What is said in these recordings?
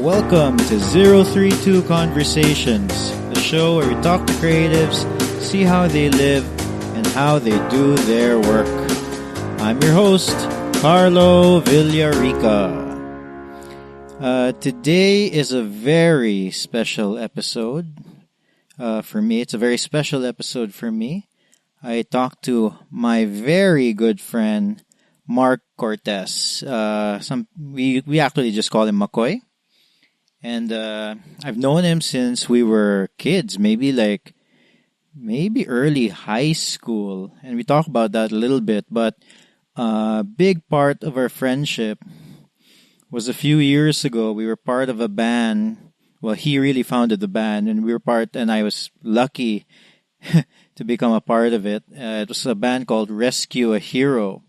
Welcome to 032 Conversations, the show where we talk to creatives, see how they live, and how they do their work. I'm your host, Carlo Villarica. Today is a very special episode for me. It's a very special episode for me. I talked to my very good friend, Mark Cortes. We actually just call him Mcoy. And I've known him since we were kids, maybe early high school. And we talk about that a little bit. But a big part of our friendship was a few years ago. We were part of a band. Well, he really founded the band, and I was lucky to become a part of it. It was a band called Rescue a Hero.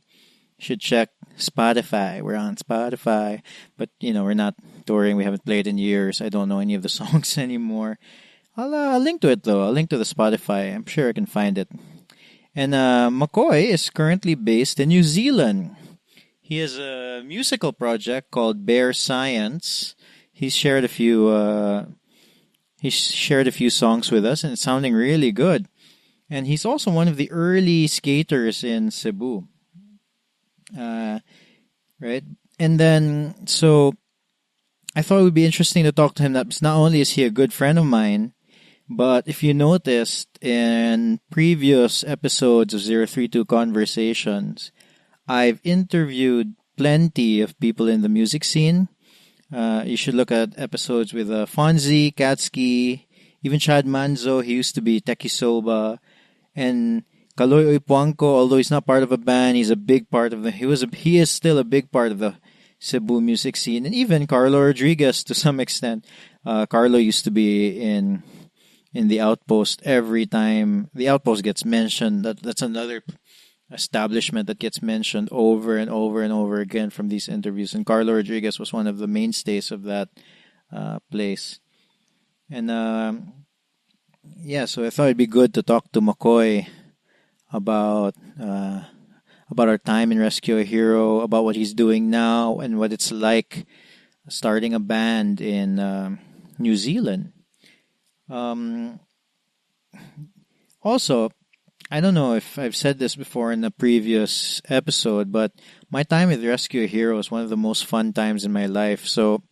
You should check Spotify. We're on Spotify, but we're not touring. We haven't played in years. I don't know any of the songs anymore. I'll link to it though. I'll link to the Spotify. I'm sure I can find it. And Mcoy is currently based in New Zealand. He has a musical project called Bear Science. He's shared a few songs with us, and it's sounding really good. And he's also one of the early skaters in Cebu. Right? And then, so I thought it would be interesting to talk to him. That not only is he a good friend of mine, but if you noticed in previous episodes of 032 Conversations, I've interviewed plenty of people in the music scene. You should look at episodes with Fonzie, Katsuki, even Chad Manzo. He used to be Tekisoba, and Kaloy Oipuanco. Although he's not part of a band, he's a big part of he is still a big part of the Cebu music scene, and even Carlo Rodriguez to some extent. Carlo used to be in the Outpost every time the Outpost gets mentioned. That's another establishment that gets mentioned over and over and over again from these interviews. And Carlo Rodriguez was one of the mainstays of that place. And so I thought it'd be good to talk to Mcoy about our time in Rescue a Hero, about what he's doing now, and what it's like starting a band in New Zealand. Also, I don't know if I've said this before in a previous episode, but my time with Rescue a Hero is one of the most fun times in my life. So,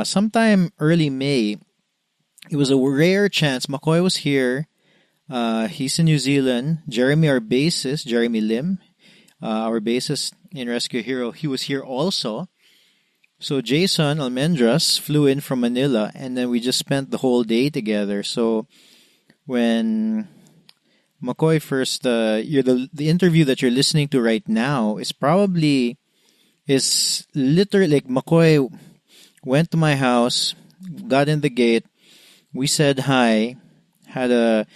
sometime early May, it was a rare chance. Mcoy was here. He's in New Zealand. Jeremy, our bassist, Jeremy Lim, our bassist in Rescue a Hero, he was here also. So Jason Almendras flew in from Manila, and then we just spent the whole day together. So when Mcoy first, the interview that you're listening to right now is literally like Mcoy went to my house, got in the gate, we said hi, had a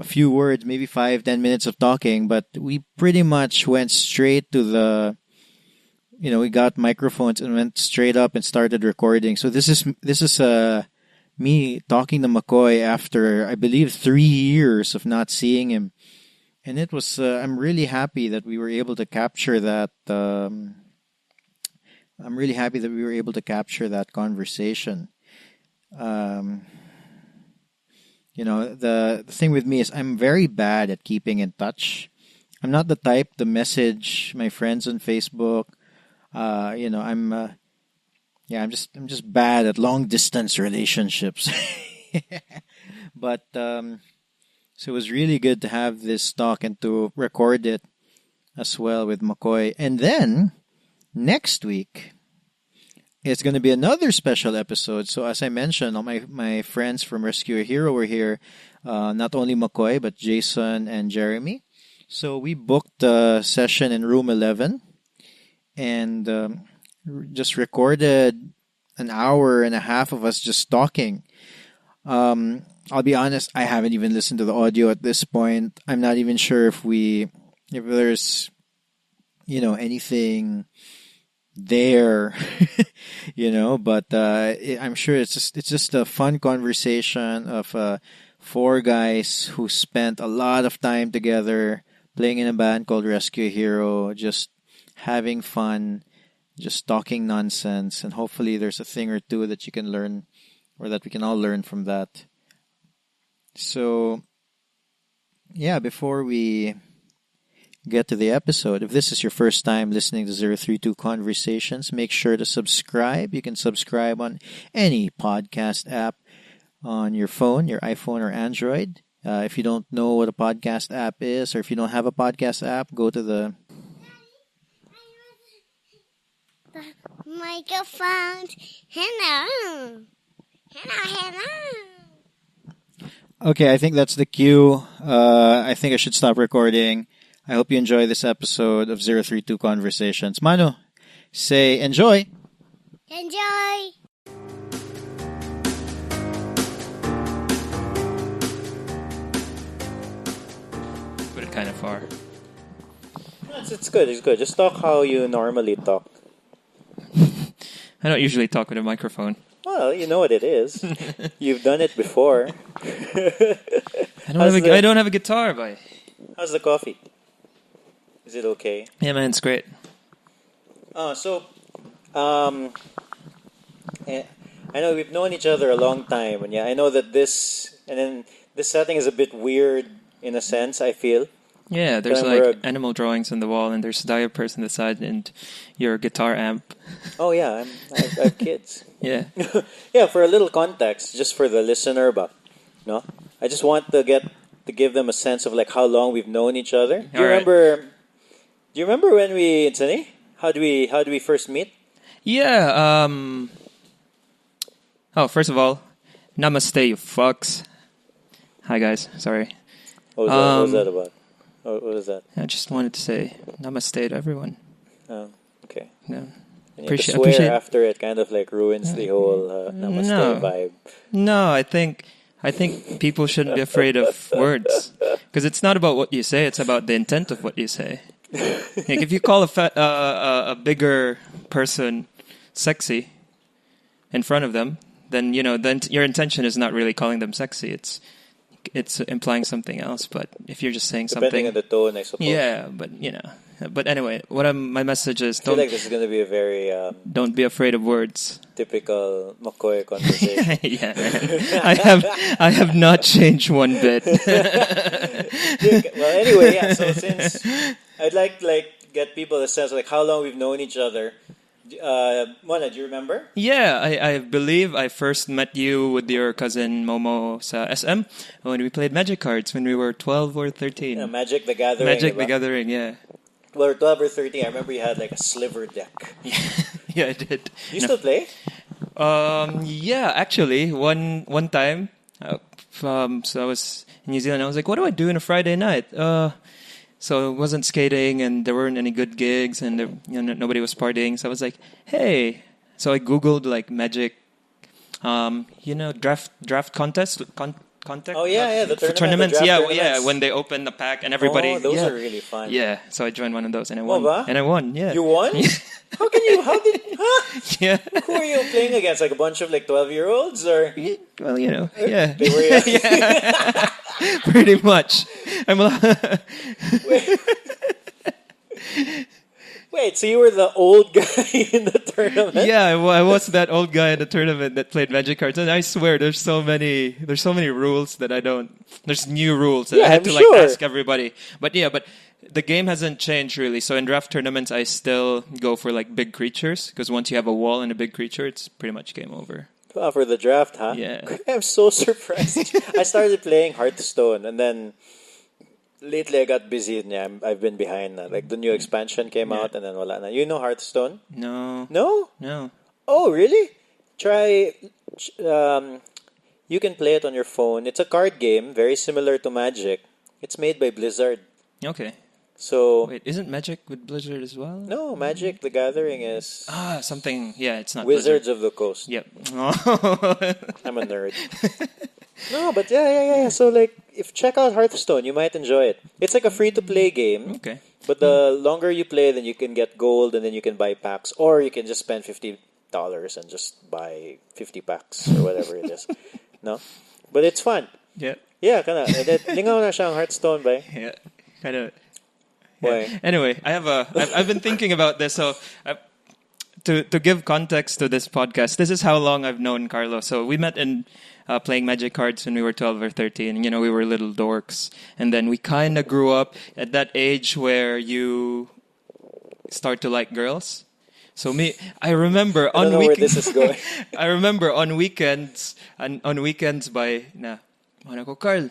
few words, maybe 5-10 minutes of talking, but we pretty much went straight to we got microphones and went straight up and started recording. So this is me talking to Mcoy after, I believe, 3 years of not seeing him. And it was, I'm really happy that we were able to capture that. I'm really happy that we were able to capture that conversation. The thing with me is I'm very bad at keeping in touch. I'm not the type to message my friends on Facebook. I'm just bad at long distance relationships. But so it was really good to have this talk and to record it as well with Mcoy. And then next week, it's going to be another special episode. So as I mentioned, all my friends from Rescue a Hero were here. Not only Mcoy, but Jason and Jeremy. So we booked a session in room 11 and just recorded an hour and a half of us just talking. I'll be honest, I haven't even listened to the audio at this point. I'm not even sure if there's, anything there, but I'm sure it's just a fun conversation of 4 guys who spent a lot of time together playing in a band called Rescue a Hero, just having fun, just talking nonsense, and hopefully there's a thing or two that you can learn, or that we can all learn from that. So, yeah, before we get to the episode, if this is your first time listening to 032 Conversations, make sure to subscribe. You can subscribe on any podcast app on your phone, your iPhone or Android. If you don't know what a podcast app is, or if you don't have a podcast app, go to the microphone. Hello. Hello. Okay, I think that's the cue. I think I should stop recording. I hope you enjoy this episode of 032 Conversations. Manu, say enjoy. Enjoy. Put it kind of far. It's good. It's good. Just talk how you normally talk. I don't usually talk with a microphone. Well, you know what it is. You've done it before. I don't have a guitar, boy. How's the coffee? Is it okay? Yeah, man, it's great. I know we've known each other a long time, and yeah, I know that this setting is a bit weird in a sense, I feel. Yeah, there's animal drawings on the wall, and there's diapers on the side, and your guitar amp. Oh yeah, I have kids. Yeah. Yeah, for a little context, just for the listener, but no, I just want to give them a sense of like how long we've known each other. Do you remember when we, Sunny? How do we first meet? Yeah. Oh, first of all, namaste, you fucks. Hi guys. Sorry. What was that about? What was that? I just wanted to say namaste to everyone. Oh, okay. Yeah. And you swear after it kind of like ruins the whole namaste vibe. No, I think people shouldn't be afraid of words, because it's not about what you say; it's about the intent of what you say. Like if you call a bigger person sexy in front of them, then then your intention is not really calling them sexy. It's implying something else. But if you're just saying something, depending on the tone, I suppose. Yeah, but But anyway, my message is I feel like this is going to be a very don't be afraid of words. Typical Mcoy conversation. Yeah, I have not changed one bit. Well, anyway, yeah. So since I'd like to get people a sense of like how long we've known each other. Mona, do you remember? Yeah, I believe I first met you with your cousin Momo sa SM when we played Magic cards when we were 12 or 13. Yeah, Magic the Gathering. Magic the Gathering, yeah. Well, 12 or 13, I remember you had like a sliver deck. Yeah, I did. You still play? Yeah, actually, one time, so I was in New Zealand. I was like, what do I do on a Friday night? So it wasn't skating, and there weren't any good gigs, and nobody was partying. So I was like, hey. So I Googled like Magic, draft contest. Oh yeah, the tournaments. The yeah, when they open the pack and everybody. Oh, those are really fun. Yeah, so I joined one of those and I won. Ba? And I won. Yeah. You won? How can you? How did? Huh? Yeah. Who are you playing against? Like a bunch of 12-year-olds or? Well, yeah. They were. Yeah. Pretty much. Wait, so you were the old guy in the tournament? Yeah, I was that old guy in the tournament that played Magic cards, and I swear there's so many rules that I don't. There's new rules that I had to ask everybody. But the game hasn't changed really. So in draft tournaments, I still go for like big creatures because once you have a wall and a big creature, it's pretty much game over. Oh, for the draft, huh? Yeah. I'm so surprised. I started playing Hearthstone, and then lately I got busy, and yeah, I've been behind na. Like the new expansion came out, and then wala na. You know Hearthstone? No. No? No. Oh, really? Try. You can play it on your phone. It's a card game, very similar to Magic. It's made by Blizzard. Okay. So wait, isn't Magic with Blizzard as well? No, Magic the Gathering is something. Yeah, it's not Wizards Blizzard. of the Coast. Yep. I'm a nerd. No, but yeah. So if check out Hearthstone, you might enjoy it. It's like a free-to-play game. Okay. But the longer you play, then you can get gold, and then you can buy packs, or you can just spend $50 and just buy 50 packs or whatever it is. No, but it's fun. Yeah. Yeah, kana. Lingaw na siyang Hearthstone, ba? Yeah, kind of. Why? Anyway, I've been thinking about this. So to give context to this podcast, this is how long I've known Carlo. So we met in playing Magic cards when we were 12 or 13. You know, we were little dorks. And then we kind of grew up at that age where you start to like girls. So I remember I don't know where this is going. I remember on weekends by mana ko, Carl,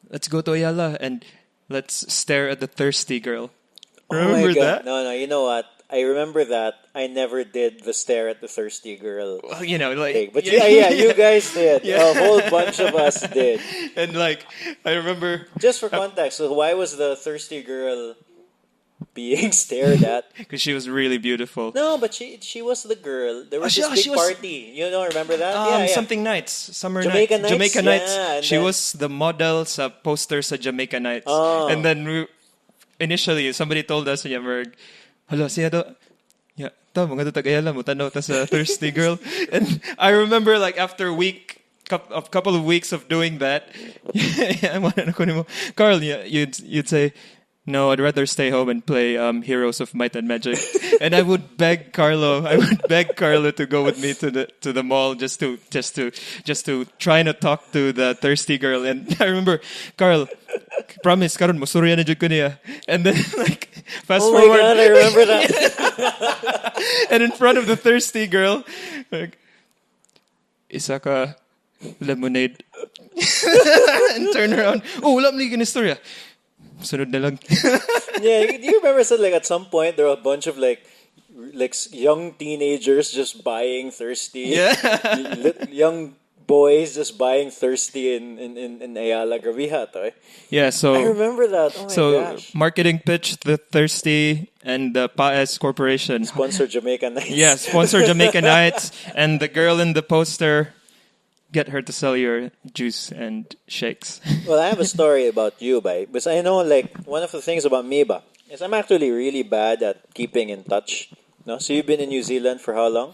let's go to Ayala and let's stare at the thirsty girl. Remember my God. that? No, you know what? I remember that. I never did the stare at the thirsty girl Well, you know, like thing. But you guys did. Yeah. A whole bunch of us did. And like I remember Just for context, so why was the thirsty girl being stared at? because she was really beautiful. No, but she was the girl. There was she- this oh, big she was- party. You know, remember that? Yeah. Something nights, summer Jamaica nights, Nights? Jamaica nights. Yeah, and She then- was the model sa poster sa Jamaica nights. Oh. And then initially somebody told us, "Hello, siya to." Yeah, ta mga to tagayala mo tanaw ta sa thirsty girl. And I remember like after a couple of weeks of doing that, Carl, you'd say, "No, I'd rather stay home and play Heroes of Might and Magic." And I would beg Carlo to go with me to the mall just to try to talk to the thirsty girl. And I remember, Carl, promise karon mo surya na jud ko niya. And then like fast Oh my forward, God, I remember that. and in front of the thirsty girl, like, isa ka lemonade. And turn around. Oh, wala man ni istorya. Sunod na lang. Yeah, do you remember so like at some point there were a bunch of like young teenagers just buying thirsty. Yeah. Young boys just buying thirsty in Ayala Graviha, eh? Yeah, so I remember that. Oh my gosh. marketing pitch, the Thirsty and the Paes Corporation. Sponsor Jamaica Nights. Yeah, sponsor Jamaica Nights, and the girl in the poster, get her to sell your juice and shakes. Well, I have a story about you, Bai. Because I know, like, one of the things about me, ba, is I'm actually really bad at keeping in touch. No? So you've been in New Zealand for how long?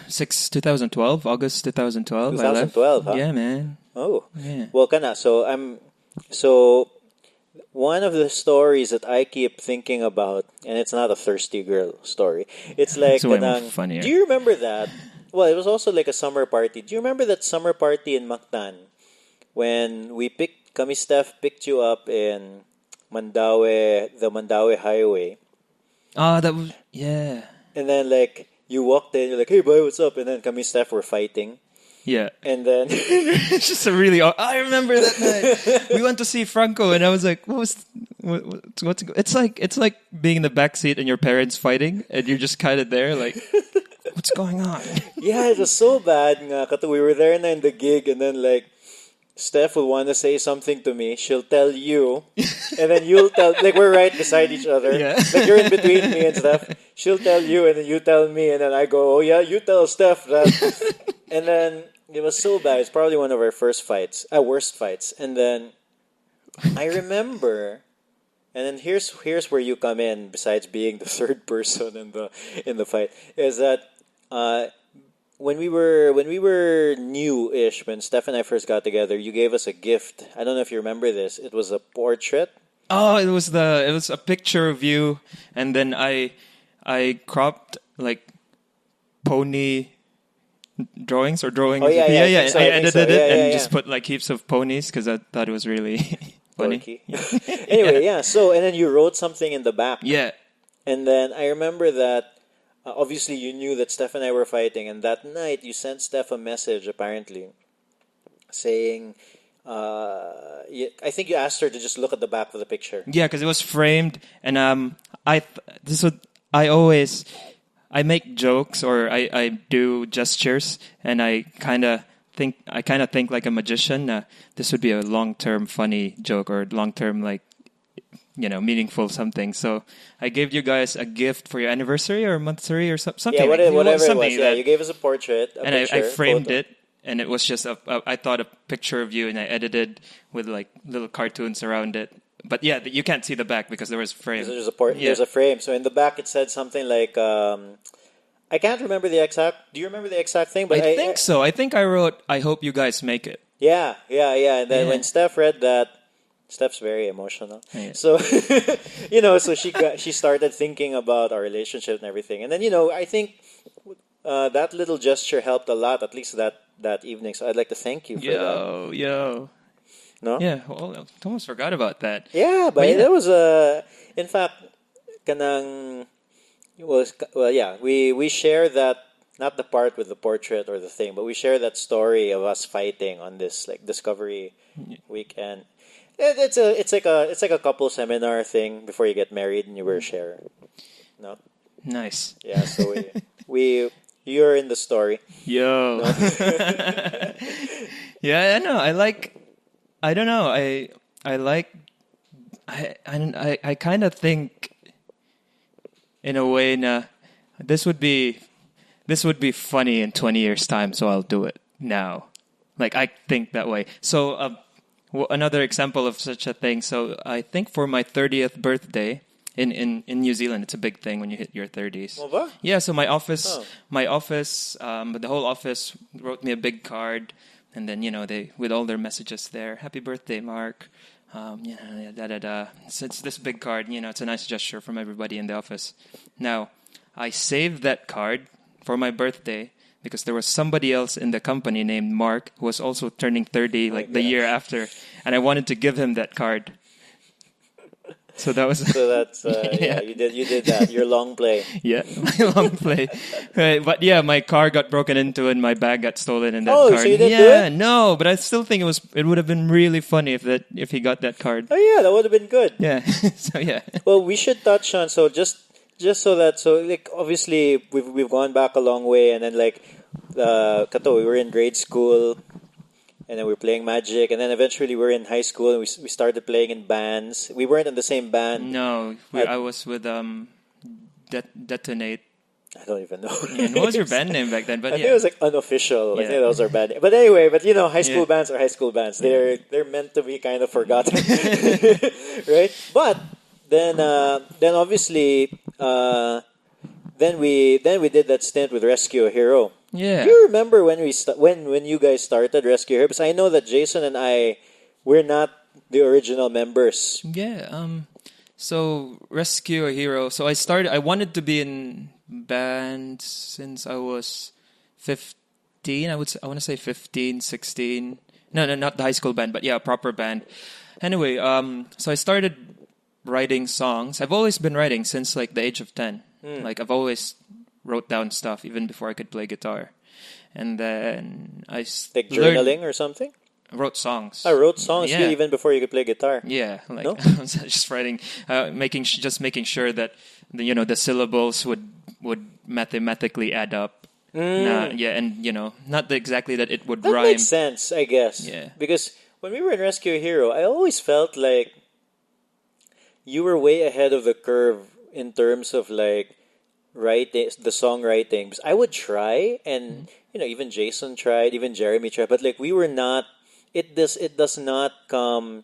2012, August 2012. 2012, huh? Yeah, man. Oh. Yeah. Well, kana. So one of the stories that I keep thinking about, and it's not a thirsty girl story. It's like, It's way more kanang- funnier. do you remember that? Well, it was also like a summer party. Do you remember that summer party in Mactan when kami Steph picked you up in the Mandaue Highway, That was, yeah. and then like you walked in, you're like, "Hey, boy, what's up?" And then kami Steph were fighting, Yeah. and then It's just a really. I remember that night. We went to see Franco, and I was like, what's? It's like being in the backseat and your parents fighting, and you're just kind of there, like, what's going on? yeah, it was so bad. Nga, kato we were there na in the gig, and then like Steph will want to say something to me. She'll tell you, and then you'll tell. Like we're right beside each other. Yeah. Like you're in between me and Steph. She'll tell you, and then you tell me, and then I go, "Oh yeah, you tell Steph that." And then it was so bad. It's probably one of our worst fights. And then I remember, and then here's where you come in. Besides being the third person in the fight, is that when we were new-ish, when Steph and I first got together, you gave us a gift. I don't know if you remember this. It was a portrait. Oh, it was a picture of you, and then I cropped like pony drawings or drawings. Oh, yeah, yeah. I think so, I I think edited so. it Yeah, and yeah, just put like heaps of ponies because I thought it was really funny. Dorky. Anyway, yeah. So and then you wrote something in the back. Yeah. And then I remember that obviously you knew that Steph and I were fighting, and that night you sent Steph a message apparently saying, I think you asked her to just look at the back of the picture. Yeah, because it was framed, and I make jokes or I do gestures, and I kind of think like a magician. This would be a long-term funny joke or long-term like meaningful something. So I gave you guys a gift for your anniversary or monthsary or something. Yeah, whatever it something was. Yeah, you gave us a portrait, a and picture, I framed photo. it, and it was just I thought a picture of you, and I edited with like little cartoons around it. But yeah, you can't see the back because there was a frame. There's a frame. So in the back it said something like, I can't remember the exact. Do you remember the exact thing? But I think so. I think I wrote, "I hope you guys make it." Yeah. And then when Steph read that, Steph's very emotional. Yeah. So, so she started thinking about our relationship and everything. And then, I think that little gesture helped a lot, at least that evening. So I'd like to thank you for that. Yo. No? Yeah, well, I almost forgot about that. Yeah, but yeah. that was in fact, kanang yeah, we share that, not the part with the portrait or the thing, but we share that story of us fighting on this like discovery weekend. It's like a couple seminar thing before you get married and you were a sharer. No? Nice. Yeah, so we you're in the story. Yo. No? Yeah, I know. I don't know. I like. I kind of think, in a way, this would be funny in 20 years' time, so I'll do it now. Like, I think that way. So, another example of such a thing. So, I think for my 30th birthday in New Zealand, it's a big thing when you hit your 30s. Mo ba? Yeah. So the whole office wrote me a big card, and then they with all their messages there. Happy birthday, Mark. Da da da. So it's this big card. It's a nice gesture from everybody in the office. Now, I saved that card for my birthday because there was somebody else in the company named Mark who was also turning 30 the year after, and I wanted to give him that card. So that was. So that's yeah. You did that. Your long play. Yeah, my long play. Right, but yeah, my car got broken into and my bag got stolen in that Oh, card. so you didn't do it? No, but I still think it would have been really funny if he got that card. Oh yeah, that would have been good. Yeah. So yeah. Well, we should touch on just like obviously we've gone back a long way, and then like kato, we were in grade school, and then we were playing Magic, and then eventually we were in high school, and we started playing in bands. We weren't in the same band. No, I was with Detonate. I don't even know. And what was your band name back then? But I think it was like unofficial. I Yeah. think that was our band name. But anyway, high school Yeah. bands are high school bands. They're meant to be kind of forgotten, right? But then obviously then we did that stint with Rescue a Hero. Yeah. Do you remember when when you guys started Rescue a Hero? Because I know that Jason and I, we're not the original members. Yeah. So Rescue a Hero. So I wanted to be in band since I was 15. I want to say 15, 16. No, not the high school band, but yeah, a proper band. Anyway, so I started writing songs. I've always been writing since like the age of 10. Like I've always wrote down stuff even before I could play guitar. And then I Like journaling or something? wrote songs. I wrote songs Yeah. even before you could play guitar. Yeah, like No? I was just writing, making sure that the syllables would mathematically add up. Yeah, and not exactly that it would That rhyme. makes sense, I guess. Yeah. Because when we were in Rescue a Hero, I always felt like you were way ahead of the curve in terms of like writing the songwriting. Because I would try, and even Jason tried, even Jeremy tried, but like we were not. It does not come.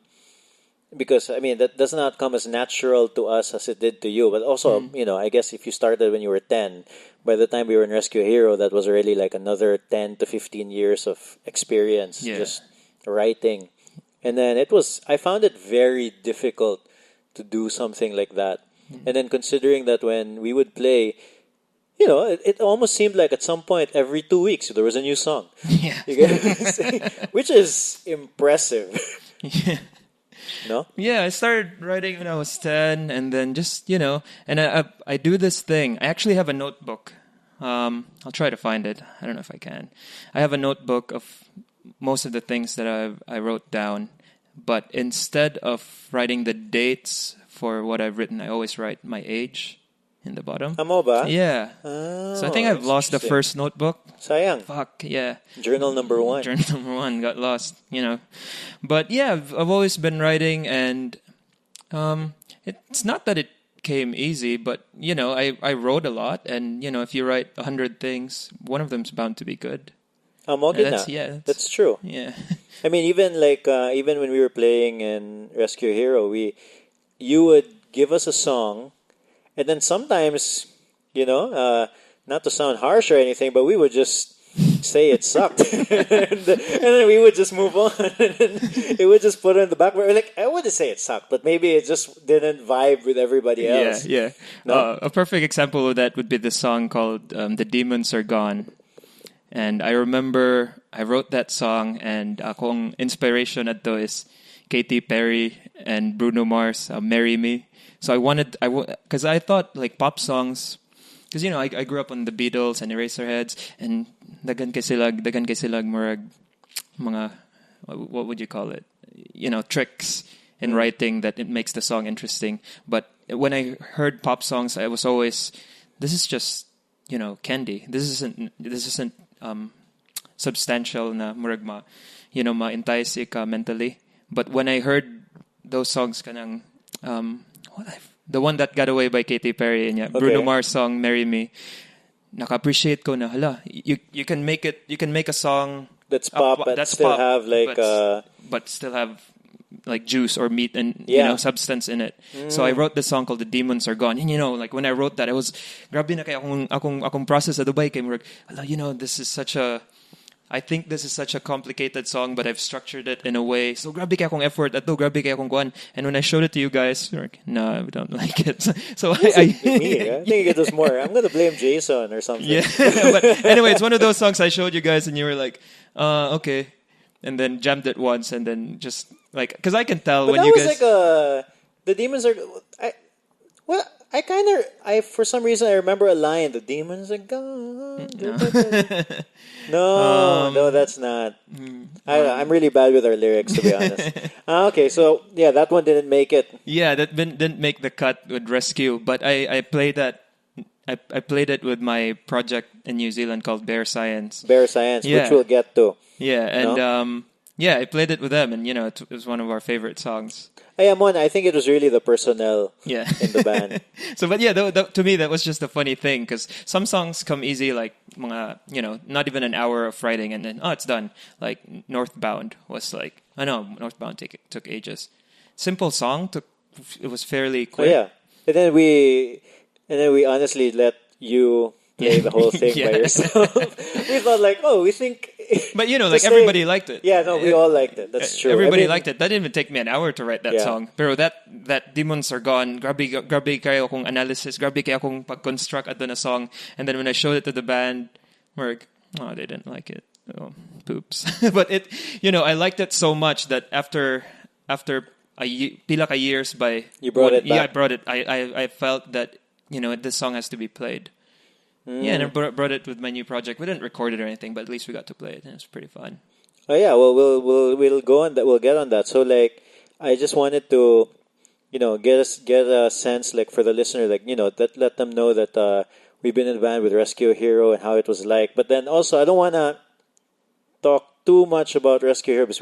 Because that does not come as natural to us as it did to you. But also, I guess if you started when you were 10, by the time we were in Rescue a Hero, that was already like another 10 to 15 years of experience just writing. And then I found it very difficult to do something like that. And then considering that when we would play, it almost seemed like at some point every 2 weeks there was a new song. Yeah. You get what I'm saying? Which is impressive. Yeah. No? Yeah, I started writing when I was 10, and then just, and I do this thing. I actually have a notebook. I'll try to find it. I don't know if I can. I have a notebook of most of the things that I wrote down, but instead of writing the dates for what I've written, I always write my age in the bottom. Amo ba? Yeah. Oh, So I think I've that's lost the interesting. first notebook. Sayang. Fuck, yeah. Journal number 1. Journal number 1 got lost, But yeah, I've always been writing, and it's not that it came easy, but I wrote a lot, and if you write 100 things, one of them's bound to be good. Amo gid na. That's true. Yeah. Even when we were playing in Rescue a Hero, you would give us a song, and then sometimes, not to sound harsh or anything, but we would just say it sucked, and then we would just move on, and then it would just put it in the back. Like I wouldn't say it sucked, but maybe it just didn't vibe with everybody else. Yeah. No? A perfect example of that would be the song called "The Demons Are Gone." And I remember I wrote that song, and akong inspiration at is Katy Perry and Bruno Mars, "Marry Me." So because I thought like pop songs, because I grew up on the Beatles and Eraserheads, and dagan kay silag murag mga, what would you call it? Tricks in writing that it makes the song interesting. But when I heard pop songs, I was always, this is just candy. This isn't substantial na murag ma-entice ka mentally. But when I heard those songs kanang the one that got away by Katy Perry and Bruno Mars song "Marry Me," naka-appreciate ko na hala, you can make a song that's pop, but still pop, have like but still have like juice or meat and substance in it. So I wrote this song called "The Demons Are Gone." And like when I wrote that, I was grabe na kay akong process sa Dubai kay murag, I think this is such a complicated song, but I've structured it in a way. So grabe kay akong effort ato, grabe kay akong kuan. And when I showed it to you guys, you're like, no, we don't like it. So I think it was more. I'm gonna blame Jason or something. Yeah, but anyway, it's one of those songs I showed you guys, and you were like, okay, and then jammed it once, and then just like, because I can tell But when that you was guys. like the demons are. I for some reason I remember a line. The demons are gone. No, that's not. I'm really bad with our lyrics, to be honest. Okay, so yeah, that one didn't make it. Yeah, that didn't make the cut with Rescue, but I played that. I played it with my project in New Zealand called Bear Science. Bear Science, Yeah. which we'll get to. Yeah, and I played it with them, and it was one of our favorite songs. I think it was really the personnel Yeah. in the band. So, but yeah, to me that was just a funny thing because some songs come easy, like mga, not even an hour of writing, and then it's done. Like Northbound was like, I know Northbound took ages. Simple song it was fairly Oh quick. yeah, and then we honestly let you play the whole thing by yourself. We thought like, we think. But like Just everybody liked it. Yeah, no, we all liked it. That's true. Everybody liked it. That didn't even take me an hour to write that Yeah. song. Pero that Demons Are Gone, grabe kayo akong analysis, grabe kayo akong pag-construct ato na song. And then when I showed it to the band, they didn't like it. Oh, poops. But it, I liked it so much that after pila ka years by You brought it back. Yeah, I brought it. I felt that this song has to be played. Yeah, and I brought it with my new project. We didn't record it or anything, but at least we got to play it, and it was pretty fun. Oh yeah, well we'll go on that. We'll get on that. So like, I just wanted to, get a sense like for the listener, like let them know that we've been in a band with Rescue Hero and how it was like. But then also, I don't want to talk too much about Rescue Hero because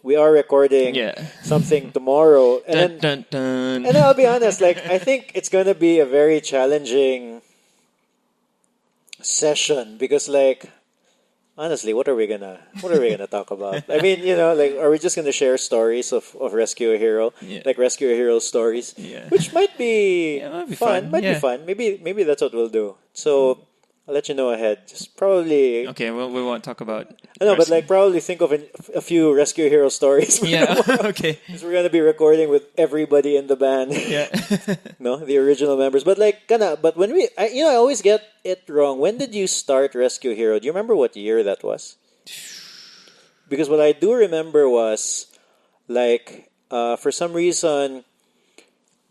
we are recording something tomorrow, and Dun, dun, dun. then I'll be honest, like I think it's gonna be a very challenging session because like honestly, what are we gonna talk about? I mean, like, are we just gonna share stories of Rescue a Hero, like Rescue a Hero stories, which might be, might be fun. fun. Might Yeah. be fun. Maybe that's what we'll do. So I'll let you know ahead. Just probably. Okay, well, we won't talk about. I know, but like probably think of a few Rescue Hero stories. Yeah. Okay. Because we're gonna be recording with everybody in the band. Yeah. No, the original members. But like, but when I always get it wrong. When did you start Rescue Hero? Do you remember what year that was? Because what I do remember was, like, for some reason,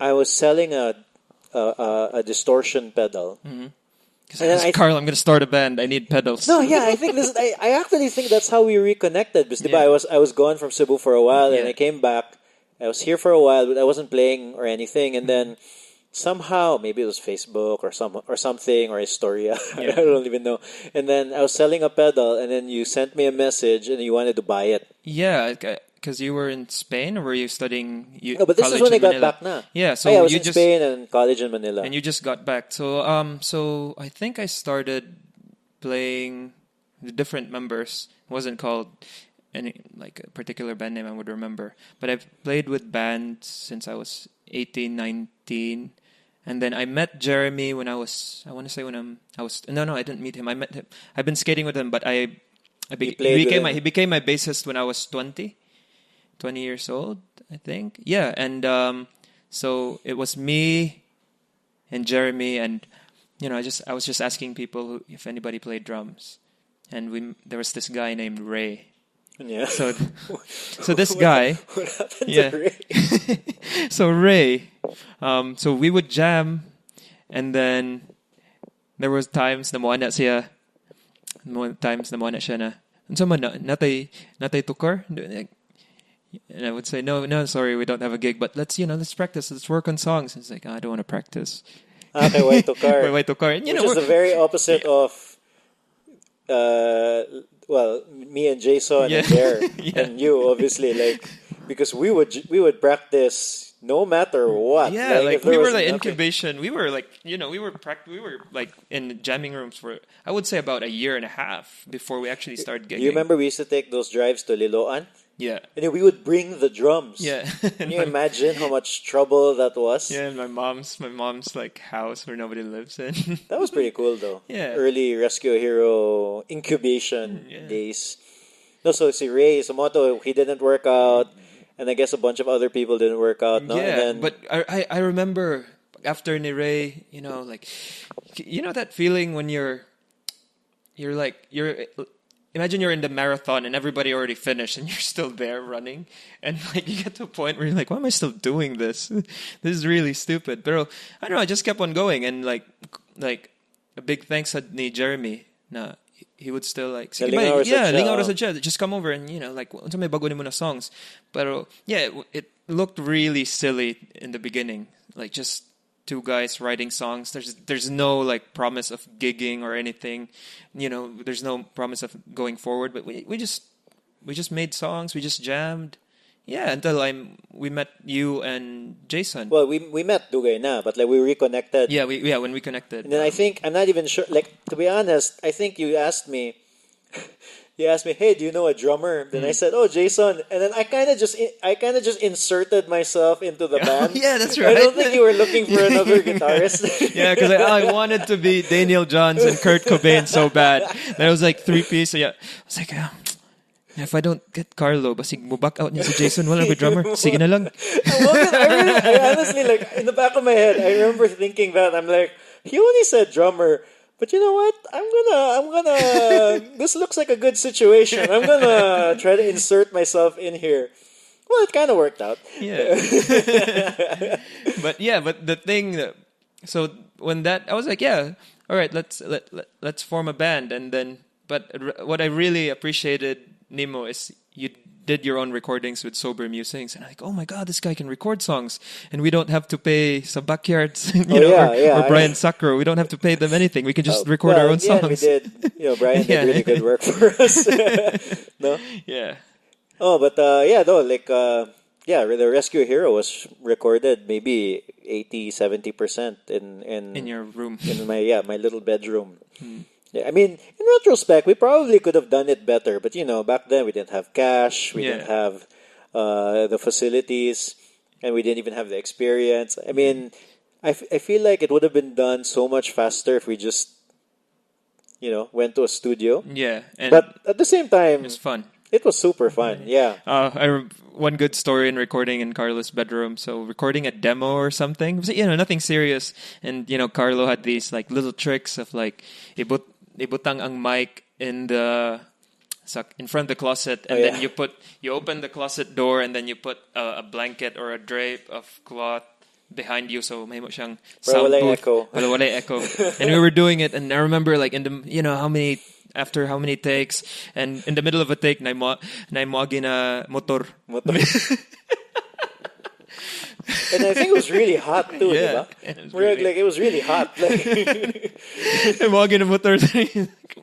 I was selling a distortion pedal. Carl, I'm gonna start a band. I need pedals. No, yeah, I think this. I actually think that's how we reconnected. Because diba, I was gone from Cebu for a while, and I came back. I was here for a while, but I wasn't playing or anything. And then somehow, maybe it was Facebook or something or Historia. I don't even know. And then I was selling a pedal, and then you sent me a message, and you wanted to buy it. Yeah, because you were in Spain, or were you studying? No, but this is when I got back na. Yeah, so I was you in just Spain and college in Manila. and you just got back. So so I think I started playing with different members. It wasn't called any like a particular band name I would remember, but I've played with bands since I was 18, 19, And then I met Jeremy when I was, I want to say no, I didn't meet him. I met him. I've been skating with him, but he became my bassist when I was 20 years old, I think. Yeah, and so it was me and Jeremy, and I was just asking people if anybody played drums, and there was this guy named Ray. Yeah. So this guy, What happened yeah. to Ray? So Ray, so we would jam, and then there was times na mo na siya na unsa man natay tukar, and I would say no, sorry, we don't have a gig, but let's practice, let's work on songs. And it's like, I don't want to practice. Okay, why tukar? Why tukar? And, Which is the very opposite of me and Jason Yeah. and Bear Yeah. and you, obviously, like, because we would practice no matter what. Yeah, like if there we were was like nothing- incubation. We were like, we were like in jamming rooms for, I would say, about a year and a half before we actually started gigging. You remember we used to take those drives to Liloan? Yeah. And then we would bring the drums. Yeah. Can you imagine how much trouble that was? Yeah, and my mom's like house where nobody lives in. That was pretty cool, though. Yeah. Early Rescue Hero incubation Yeah. days. No, so si Ray Sumoto, he didn't work out, and I guess a bunch of other people didn't work out. No? Yeah, And then, but I remember after Nire, like, that feeling when you're imagine you're in the marathon and everybody already finished and you're still there running, and like you get to a point where you're like, why am I still doing this? This is really stupid. But I don't know, I just kept on going, and like a big thanks to Jeremy. Na he would still like, sige, Lingaw sa lingaw siya, sa siya, just come over and like unsa may bago nimo na songs. But yeah, it looked really silly in the beginning, like just two guys writing songs. There's no like promise of gigging or anything, there's no promise of going forward, but we just made songs, we just jammed. Yeah, until we met you and Jason. well, we met Dugay na, but like we reconnected. Yeah, when we connected. And then I think, I'm not even sure, like, to be honest, I think you asked me, hey, do you know a drummer? Then I said, oh, Jason. And then I kind of just inserted myself into the band. Yeah, that's I right. don't think you were looking for another guitarist. Yeah, because I wanted to be Daniel Johns and Kurt Cobain so bad. That was like 3-piece. So yeah, I was like, if I don't get Carlo, basig mo back out niya si Jason, wala ko drummer. Sige na lang. I honestly, like, in the back of my head, I remember thinking that. I'm like, he only said drummer. But you know what? I'm gonna. This looks like a good situation. I'm gonna try to insert myself in here. Well, it kind of worked out. Yeah. But the thing so when that, I was like, yeah, all right, let's form a band. And then, but what I really appreciated, Nemo, is you did your own recordings with Sober Musings, and I'm like, oh my god, this guy can record songs, and we don't have to pay sa backyards, or Brian Sacro. We don't have to pay them anything. We can just record our own songs. We did. Brian did really good work for us. No. Yeah. Oh, but the Rescue Hero was recorded maybe 80-70% in your room, in my little bedroom. Yeah, I mean, in retrospect, we probably could have done it better, but back then we didn't have cash, we didn't have the facilities, and we didn't even have the experience. I mean, I feel like it would have been done so much faster if we just, went to a studio. Yeah, but at the same time, it was fun. It was super fun. Yeah. One good story in recording in Carlo's bedroom. So recording a demo or something, nothing serious. And Carlo had these like little tricks of like ibutang ang mic in front of the closet, and then you open the closet door, and then you put a blanket or a drape of cloth behind you, so may mo siyang sound booth. Walay echo. And we were doing it, and I remember like in the after how many takes, and in the middle of a take, na gina motor. And I think it was really hot too, yeah. It was really hot. Gina motor.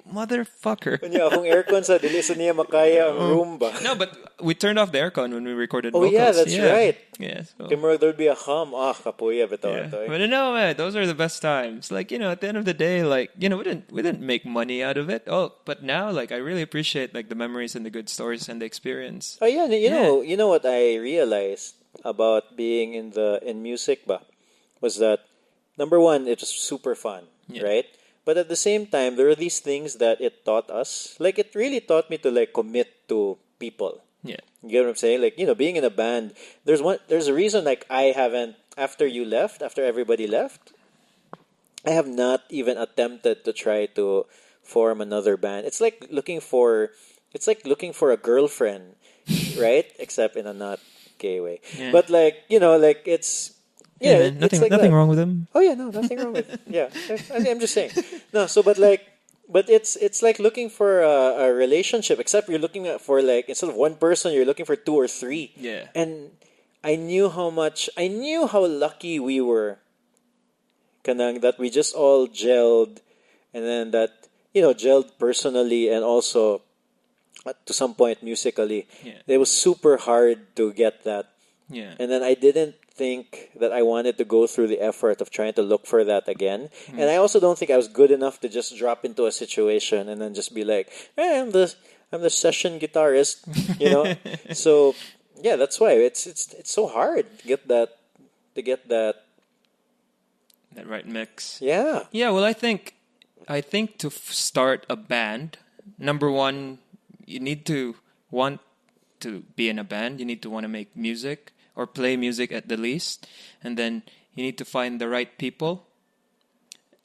Motherfucker. Kung aircon sa dili sa niya makaya ang room ba? No, but we turned off the aircon when we recorded vocals. Yeah, that's right. Yeah. So. There'd be a hum. Kapuya, But no, man, those are the best times. Like, at the end of the day, like, we didn't make money out of it. Oh, but now, like, I really appreciate like the memories and the good stories and the experience. Oh yeah, you know what I realized about being in music ba was that number one, it was super fun, Yeah. right? But at the same time, there are these things that it taught us. Like, it really taught me to, like, commit to people. Yeah. You get what I'm saying? Like, being in a band, there's a reason, like, I haven't, after everybody left, I have not even attempted to try to form another band. It's like looking for a girlfriend, right? Except in a not gay way. Yeah. But, like, like, it's, Yeah, yeah, man. it's like Nothing that. wrong with him. Oh yeah, no, nothing wrong with it. Yeah, I'm just saying. No, so but it's like looking for a relationship. Except you're looking for, like, instead of one person, you're looking for two or three. Yeah. And I knew how lucky we were, kanang, that we just all gelled, and then that gelled personally and also to some point musically. Yeah. It was super hard to get that. Yeah. And then I didn't think that I wanted to go through the effort of trying to look for that again. And I also don't think I was good enough to just drop into a situation and then just be like, hey, I'm the session guitarist, So yeah, that's why it's so hard to get that. That right mix. Yeah. Yeah, well, I think to start a band, number one, you need to want to be in a band. You need to want to make music or play music at the least, and then you need to find the right people,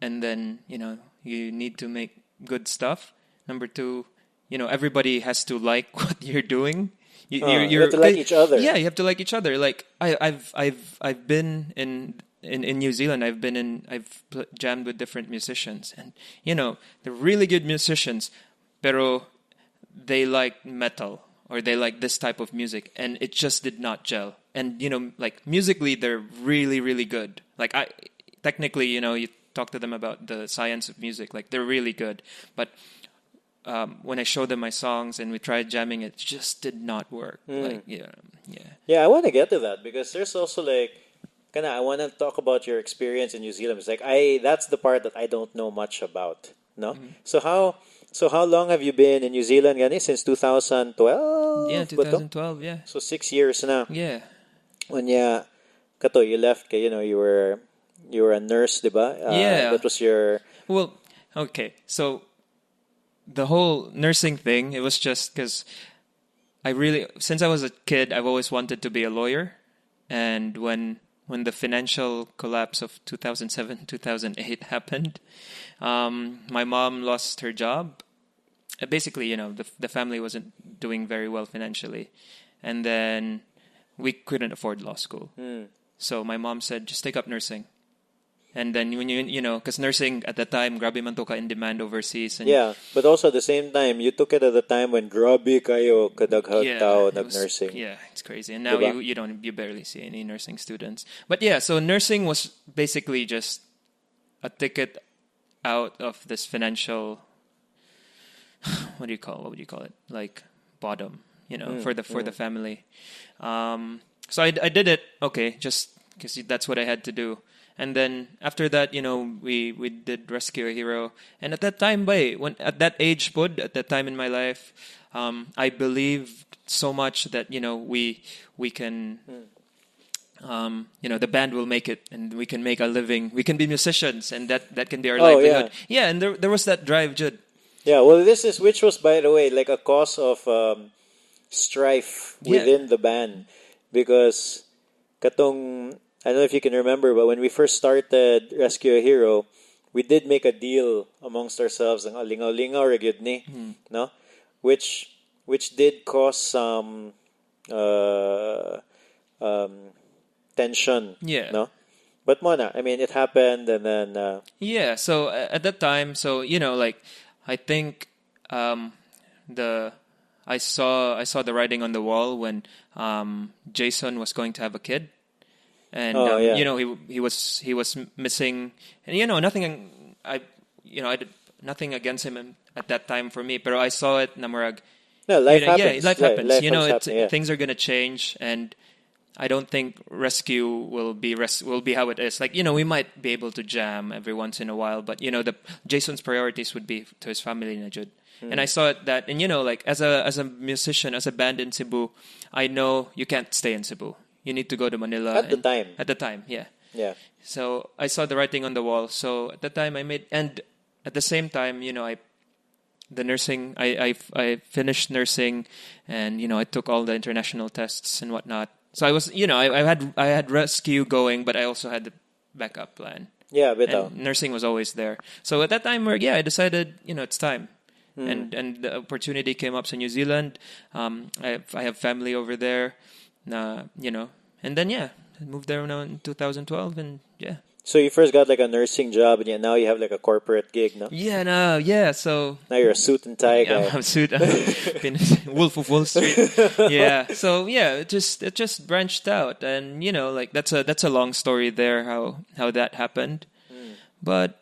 and then you need to make good stuff. Number two, everybody has to like what you're doing. You have to like each other. Yeah, you have to like each other. Like I've been in New Zealand. I've jammed with different musicians, and they're really good musicians, pero they like metal or they like this type of music, and it just did not gel. And like musically, they're really really good. Like technically, you talk to them about the science of music, like they're really good, but when I showed them my songs and we tried jamming, it just did not work. Like, yeah. Yeah, I want to get to that because there's also like, I want to talk about your experience in New Zealand. It's like that's the part that I don't know much about. No, so how long have you been in New Zealand, gani? Since 2012? Yeah, Ba to? 2012, yeah. So 6 years now. Yeah. When kato, you left, you were a nurse, diba? Yeah. That was your. Well, okay. So the whole nursing thing, it was just because since I was a kid, I've always wanted to be a lawyer. And when the financial collapse of 2007, 2008 happened, my mom lost her job. Basically, the family wasn't doing very well financially. And then we couldn't afford law school. So my mom said, just take up nursing. And then when because nursing at the time, grabe man to ka in demand overseas. And Yeah, but also at the same time, you took it at the time when grabe kayo kadaghang tao it was- nag-nursing. Yeah, it's crazy. And now Diba? you barely see any nursing students. But yeah, so nursing was basically just a ticket out of this financial what would you call it? Like bottom, for the family. So I did it, okay, just because that's what I had to do. And then after that, we did Rescue a Hero. And at that time, at that age, at that time in my life, I believed so much that we can, the band will make it, and we can make a living. We can be musicians, and that can be our livelihood. Yeah, and there was that drive, Jude. Yeah, well, which was, by the way, like a cause of strife within the band, because katong, I don't know if you can remember, but when we first started Rescue a Hero, we did make a deal amongst ourselves, ang lingaw-lingaw ra gyud ni, no? Which did cause some tension, Yeah. no? But mona, I mean, it happened, and then Yeah, so at that time, like I think I saw the writing on the wall when Jason was going to have a kid, and he was missing, and nothing I did nothing against him at that time for me, but I saw it namurag. no, life happens. Yeah, life happens. Life happen, yeah. Things are gonna change, and I don't think Rescue will be how it is. Like we might be able to jam every once in a while, but the Jason's priorities would be to his family, Najud. And I saw it that, and like as a musician, as a band in Cebu, I know you can't stay in Cebu. You need to go to Manila At the time. At the time, yeah. Yeah. So I saw the writing on the wall. So at the time and at the same time, the nursing, I finished nursing, and I took all the international tests and whatnot. So I was, I had rescue going, but I also had the backup plan. Yeah, And nursing was always there. So at that time, I decided, it's time. And the opportunity came up to New Zealand. I have family over there, and then I moved there now in 2012, and yeah. So you first got like a nursing job, and now you have like a corporate gig, no? Yeah, no, yeah. So now you're a suit and tie guy. I'm suit, been Wolf of Wall Street. Yeah. So it just branched out, and like that's a long story there how that happened. But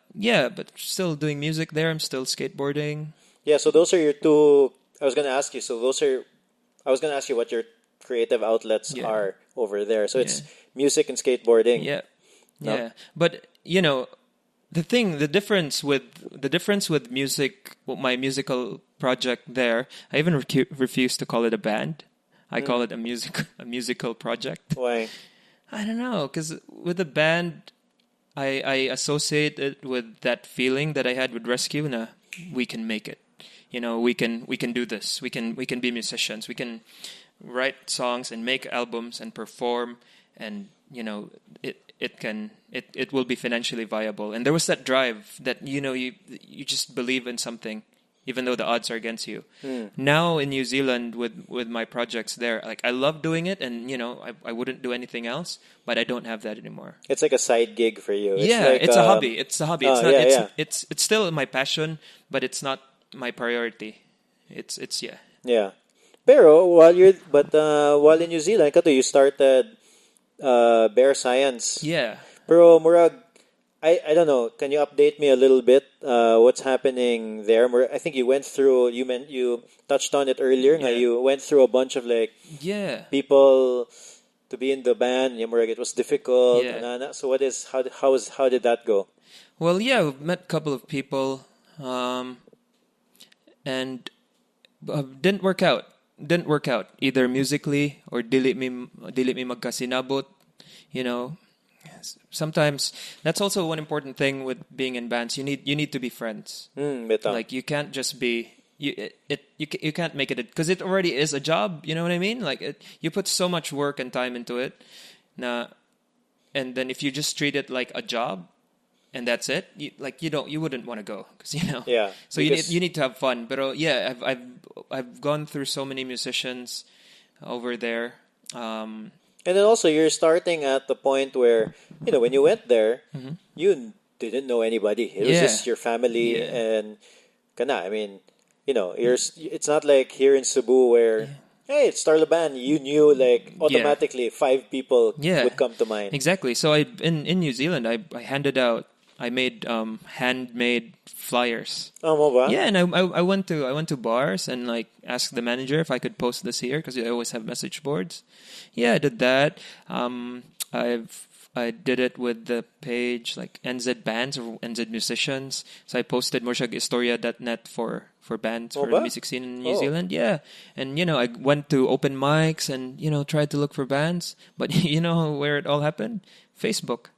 still doing music there. I'm still skateboarding. Yeah. So those are your two. I was gonna ask you. I was gonna ask you what your creative outlets are over there. So it's music and skateboarding. Yeah. Yeah, but the difference with music, my musical project there, I even refuse to call it a band. I call it a musical project. Why? I don't know, because with a band, I associate it with that feeling that I had with Rescue. We can make it. We can do this. We can be musicians. We can write songs and make albums and perform, and it will be financially viable. And there was that drive that you just believe in something even though the odds are against you. Now in New Zealand with my projects there, like I love doing it, and I wouldn't do anything else, but I don't have that anymore. It's like a side gig for you. It's a hobby. It's a hobby. It's not. Yeah. It's still my passion, but it's not my priority. It's Yeah. Pero while in New Zealand, kato you started Bear Science. Yeah. Pero murag, I don't know. Can you update me a little bit? What's happening there? I think you went through. You touched on it earlier. Yeah. You went through a bunch of people to be in the band. Murag, it was difficult. Yeah. So how did that go? Well, we've met a couple of people, and didn't work out. Didn't work out either musically or dili mi magkasinabot. Sometimes that's also one important thing with being in bands. You need to be friends. Like you can't just be you can't make it because it already is a job. You know what I mean? Like you put so much work and time into it, and then if you just treat it like a job, and that's it, you wouldn't want to go because Yeah. So you need to have fun. But I've gone through so many musicians over there. And then also you're starting at the point where when you went there, you didn't know anybody. It was just your family and kana. I mean, it's not like here in Cebu where hey, it's Starlaban. You knew automatically 5 people would come to mind. Exactly. So in New Zealand, I made handmade flyers. Oh, mo ba? Yeah, and I went to bars and asked the manager if I could post this here because I always have message boards. Yeah, I did that. I did it with the page NZ Bands or NZ Musicians. So I posted morshagistoria.net for bands for the music scene in New Zealand. Yeah, and I went to open mics and tried to look for bands. But where it all happened? Facebook.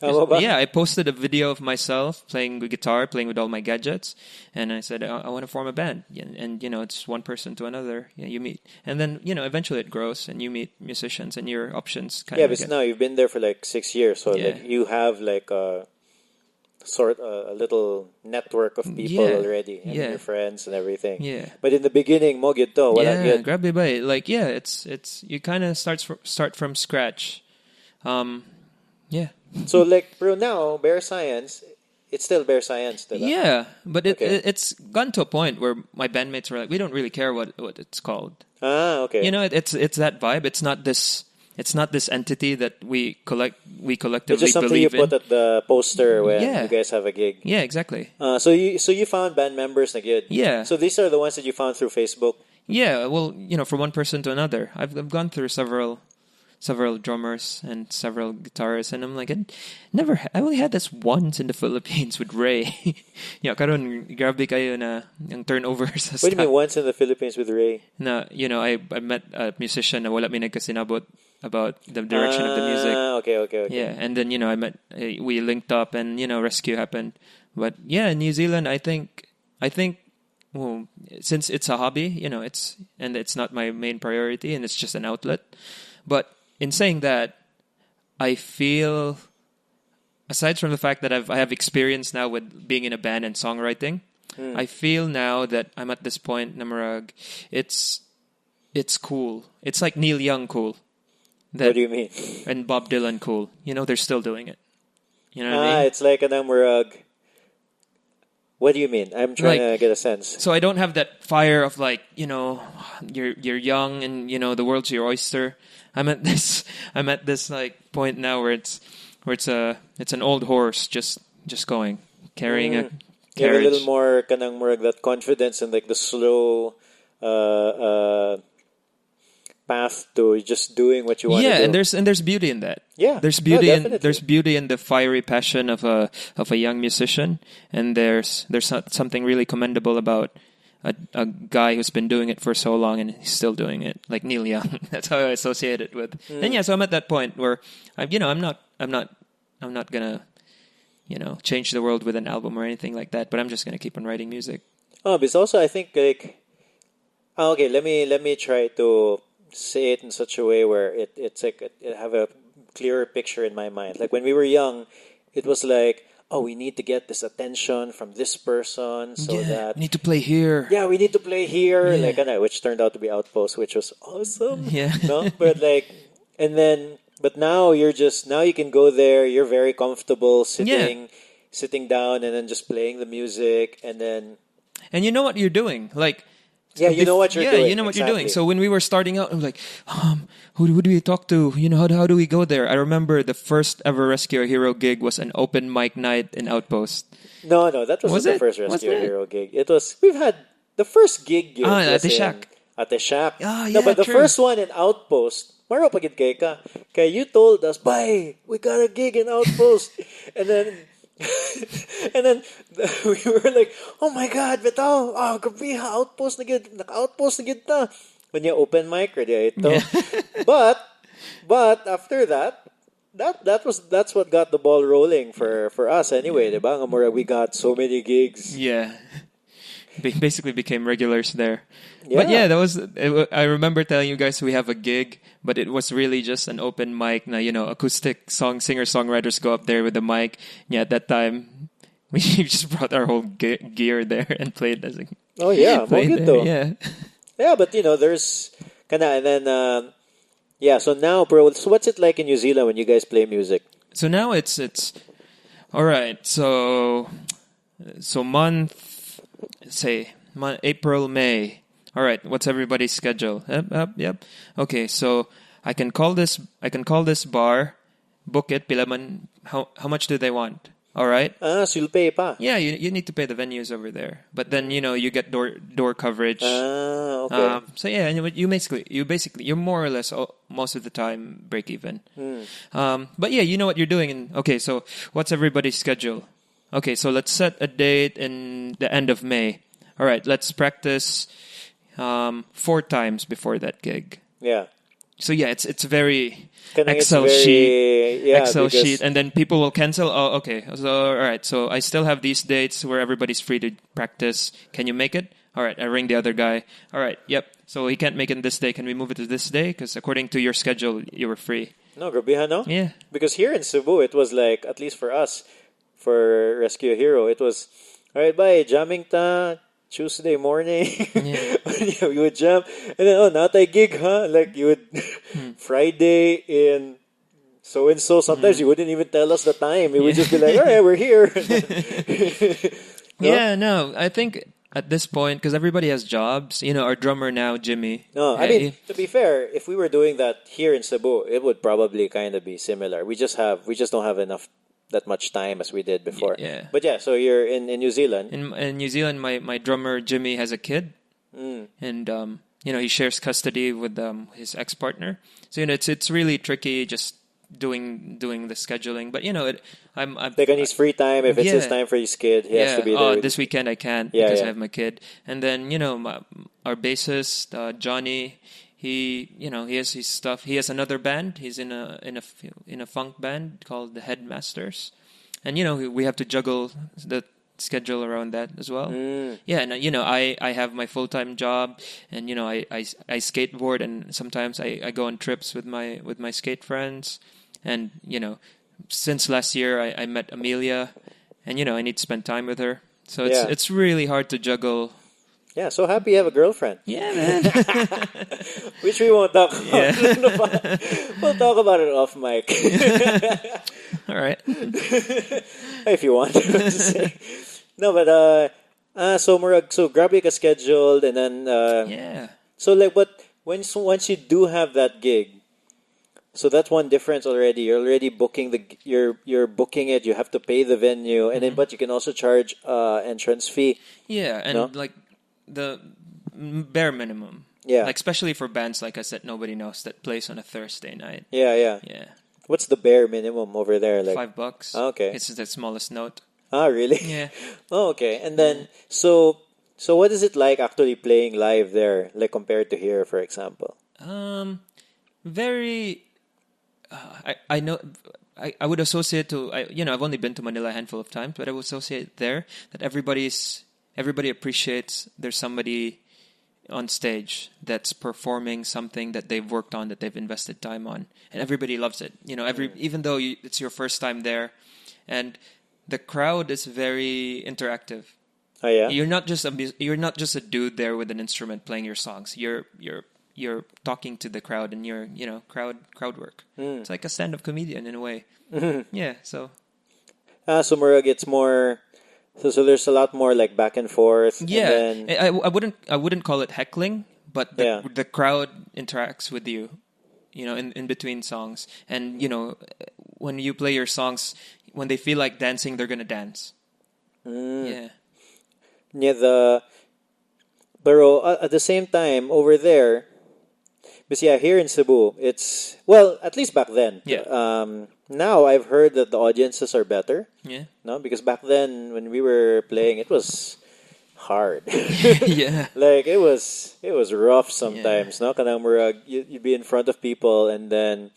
Yeah, I posted a video of myself playing the guitar, playing with all my gadgets, and I said I want to form a band. And it's one person to another. You meet, and then eventually it grows, and you meet musicians, and your options kind of. Yeah, but now you've been there for 6 years, so you have a little network of people already, and your friends and everything. Yeah. But in the beginning, mo gito, wala gyud. Grabe ba? It's you kind of start from scratch. Yeah. So pero now Bear Science, it's still Bear Science, diba? Yeah, but it's gotten to a point where my bandmates were like, we don't really care what it's called. Ah, okay. It's that vibe. It's not this entity that we collectively it's just something believe you put in. at the poster when you guys have a gig. Yeah, exactly. So you found band members na good. Yeah. So these are the ones that you found through Facebook. Yeah, well, from one person to another. I've gone through several drummers and several guitarists, and I'm like, I only had this once in the Philippines with Ray. Karon grabe kayo na yung turnover sa What do you mean once in the Philippines with Ray? Na, I met a musician na wala may nagkasinabot about the direction of the music. Okay. Yeah, and then we linked up, and rescue happened. But yeah, in New Zealand, I think well, since it's a hobby, it's not my main priority, and it's just an outlet. But in saying that, I feel, aside from the fact that I have experience now with being in a band and songwriting, I feel now that I'm at this point, Namarag, it's cool. It's like Neil Young cool. What do you mean? And Bob Dylan cool. They're still doing it. You know what I mean? It's like an Amurag. What do you mean? I'm trying to get a sense. So I don't have that fire of you're young and the world's your oyster. I'm at this like point now where it's an old horse just going, carrying a carriage. You have a little more kanang murag, that confidence and like the slow path to just doing what you want to do. Yeah, and there's beauty in that. Yeah. There's beauty definitely. there's beauty in the fiery passion of a young musician, and there's something really commendable about a guy who's been doing it for so long and he's still doing it, like Neil Young. That's how I associate it with. And yeah, so I'm at that point where I'm not gonna change the world with an album or anything like that, but I'm just gonna keep on writing music. Oh, but also I think okay, let me try to say it in such a way where it's like it have a clearer picture in my mind. Like when we were young, it was like, oh, we need to get this attention from this person so that we need to play here. Yeah, we need to play here, Yeah. which turned out to be Outpost, which was awesome. Yeah. No, but but now now you can go there. You're very comfortable sitting down and then just playing the music, and then you know what you're doing, like. Yeah, you know what you're doing. Yeah, you know what you're doing. Exactly. So when we were starting out, I was like, who do we talk to? How do we go there? I remember the first ever Rescue Hero gig was an open mic night in Outpost. No, that wasn't the first Rescue Hero gig. It was, we've had the first gig. At the Shack. At the Shack. Ah, no, yeah, but the true. first one in Outpost, Maro pagid kay ka. Kaya you told us, bye, we got a gig in Outpost. and then we were like, oh my God, bitaw, grabe ha, Outpost na gid, naka-Outpost na gid ta. When you open mic, ready ito. Yeah. But after that's what got the ball rolling for us anyway, diba? Nga we got so many gigs. Yeah. Basically became regulars there. Yeah. But yeah, I remember telling you guys we have a gig, but it was really just an open mic. Now, acoustic singer-songwriters go up there with the mic. Yeah, at that time, we just brought our whole gear there and played. Oh yeah, played there. though. Yeah. Yeah, but there's and then yeah. So now, bro, so what's it like in New Zealand when you guys play music? So now it's all right. So April, May. All right, what's everybody's schedule? Yep. Okay, so I can call this bar, book it, pilaman. How much do they want? All right. So you'll pay pa. Yeah, you need to pay the venues over there, but then you get door coverage. Okay. So yeah, you're more or less most of the time break even. But yeah, you know what you're doing. And okay, so what's everybody's schedule? Okay, so let's set a date in the end of May. All right, let's practice 4 times before that gig. Yeah. So yeah, it's very Excel sheet, and then people will cancel. Oh, okay. So all right. So I still have these dates where everybody's free to practice. Can you make it? All right. I ring the other guy. All right. Yep. So he can't make it this day. Can we move it to this day? Because according to your schedule, you were free. No, grabe no? Yeah. Because here in Cebu, it was like, at least for us, for Rescue Hero, it was, all right, bye, jamming ta, Tuesday morning. Yeah. You would jam. And then, natay gig, huh? Like, you would, Friday in so-and-so. Sometimes you wouldn't even tell us the time. You would just be like, all right, we're here. Yeah, no, I think at this point, because everybody has jobs, our drummer now, Jimmy. No, I mean, to be fair, if we were doing that here in Cebu, it would probably kind of be similar. We just don't have that much time as we did before. Yeah. But yeah, so you're in New Zealand. In New Zealand, my drummer, Jimmy, has a kid. And, he shares custody with his ex-partner. So, it's really tricky just doing the scheduling. But, I'm like on his free time, if it's his time for his kid, he has to be there. This weekend I can't because I have my kid. And then, our bassist, Johnny, he has his stuff. He has another band. He's in a funk band called the Headmasters, and we have to juggle the schedule around that as well. Yeah, and I have my full-time job, and I skateboard, and sometimes I go on trips with my skate friends, and since last year I met Amelia, and I need to spend time with her. So it's really hard to juggle. Yeah, so happy you have a girlfriend. Yeah, man. Which we won't talk about. We'll talk about it off mic. All right. If you want to say. No, but so Murag, so grabe ka scheduled, and then Yeah. so like, but once you do have that gig, so that's one difference already. You're already booking you're booking it. You have to pay the venue, and then but you can also charge entrance fee. Yeah, and No? like the bare minimum. Yeah. Like especially for bands like I said, nobody knows that plays on a Thursday night. Yeah. Yeah. What's the bare minimum over there? Like $5. Okay. It's the smallest note. Really? Yeah. Oh, okay. And then so what is it like actually playing live there, like compared to here, for example? Very. I know. I would associate to. I've only been to Manila a handful of times, but I would associate there that everybody appreciates there's somebody on stage that's performing something that they've worked on, that they've invested time on, and everybody loves it. Even though it's your first time there, and the crowd is very interactive. Oh yeah. You're not just a dude there with an instrument playing your songs. You're talking to the crowd, and you're crowd work. It's like a stand-up comedian in a way. Yeah. So. So Murag, it's more. So there's a lot more like back and forth. Yeah. And then, I wouldn't call it heckling, but the crowd interacts with you. In between songs, and when you play your songs, when they feel like dancing, they're gonna dance. Yeah. Yeah. Pero at the same time over there, because here in Cebu, it's at least back then. Yeah. Now I've heard that the audiences are better. Yeah. No, because back then when we were playing, it was hard. Yeah. Like it was rough sometimes. No, kanang murag you'd be in front of people, and then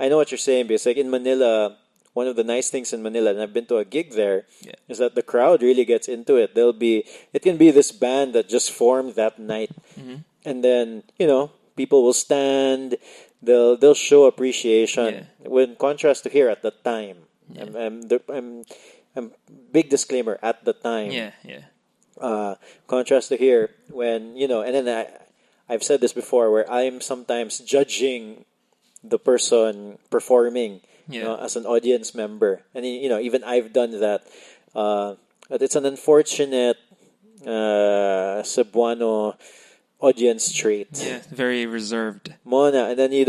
I know what you're saying, because like in Manila, one of the nice things in Manila, and I've been to a gig there, is that the crowd really gets into it. It can be this band that just formed that night, and then people will stand, they'll show appreciation. In contrast to here at the time, I'm big disclaimer at the time. Contrast to here when and then I've said this before, where I'm sometimes judging the person performing. As an audience member, and even I've done that. But it's an unfortunate Cebuano audience trait. Yeah, very reserved. Mona, and then you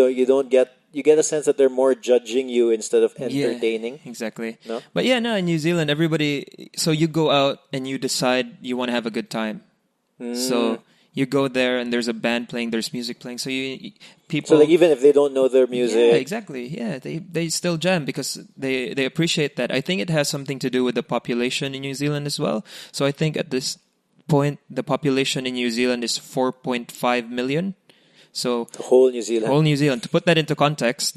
get a sense that they're more judging you instead of entertaining. Yeah, exactly. No? But in New Zealand, everybody. So you go out and you decide you want to have a good time. So you go there and there's a band playing, there's music playing. So people. So like even if they don't know their music. Yeah, exactly. Yeah, they still jam because they appreciate that. I think it has something to do with the population in New Zealand as well. So I think at this point, the population in New Zealand is 4.5 million. So whole New Zealand. Whole New Zealand. To put that into context,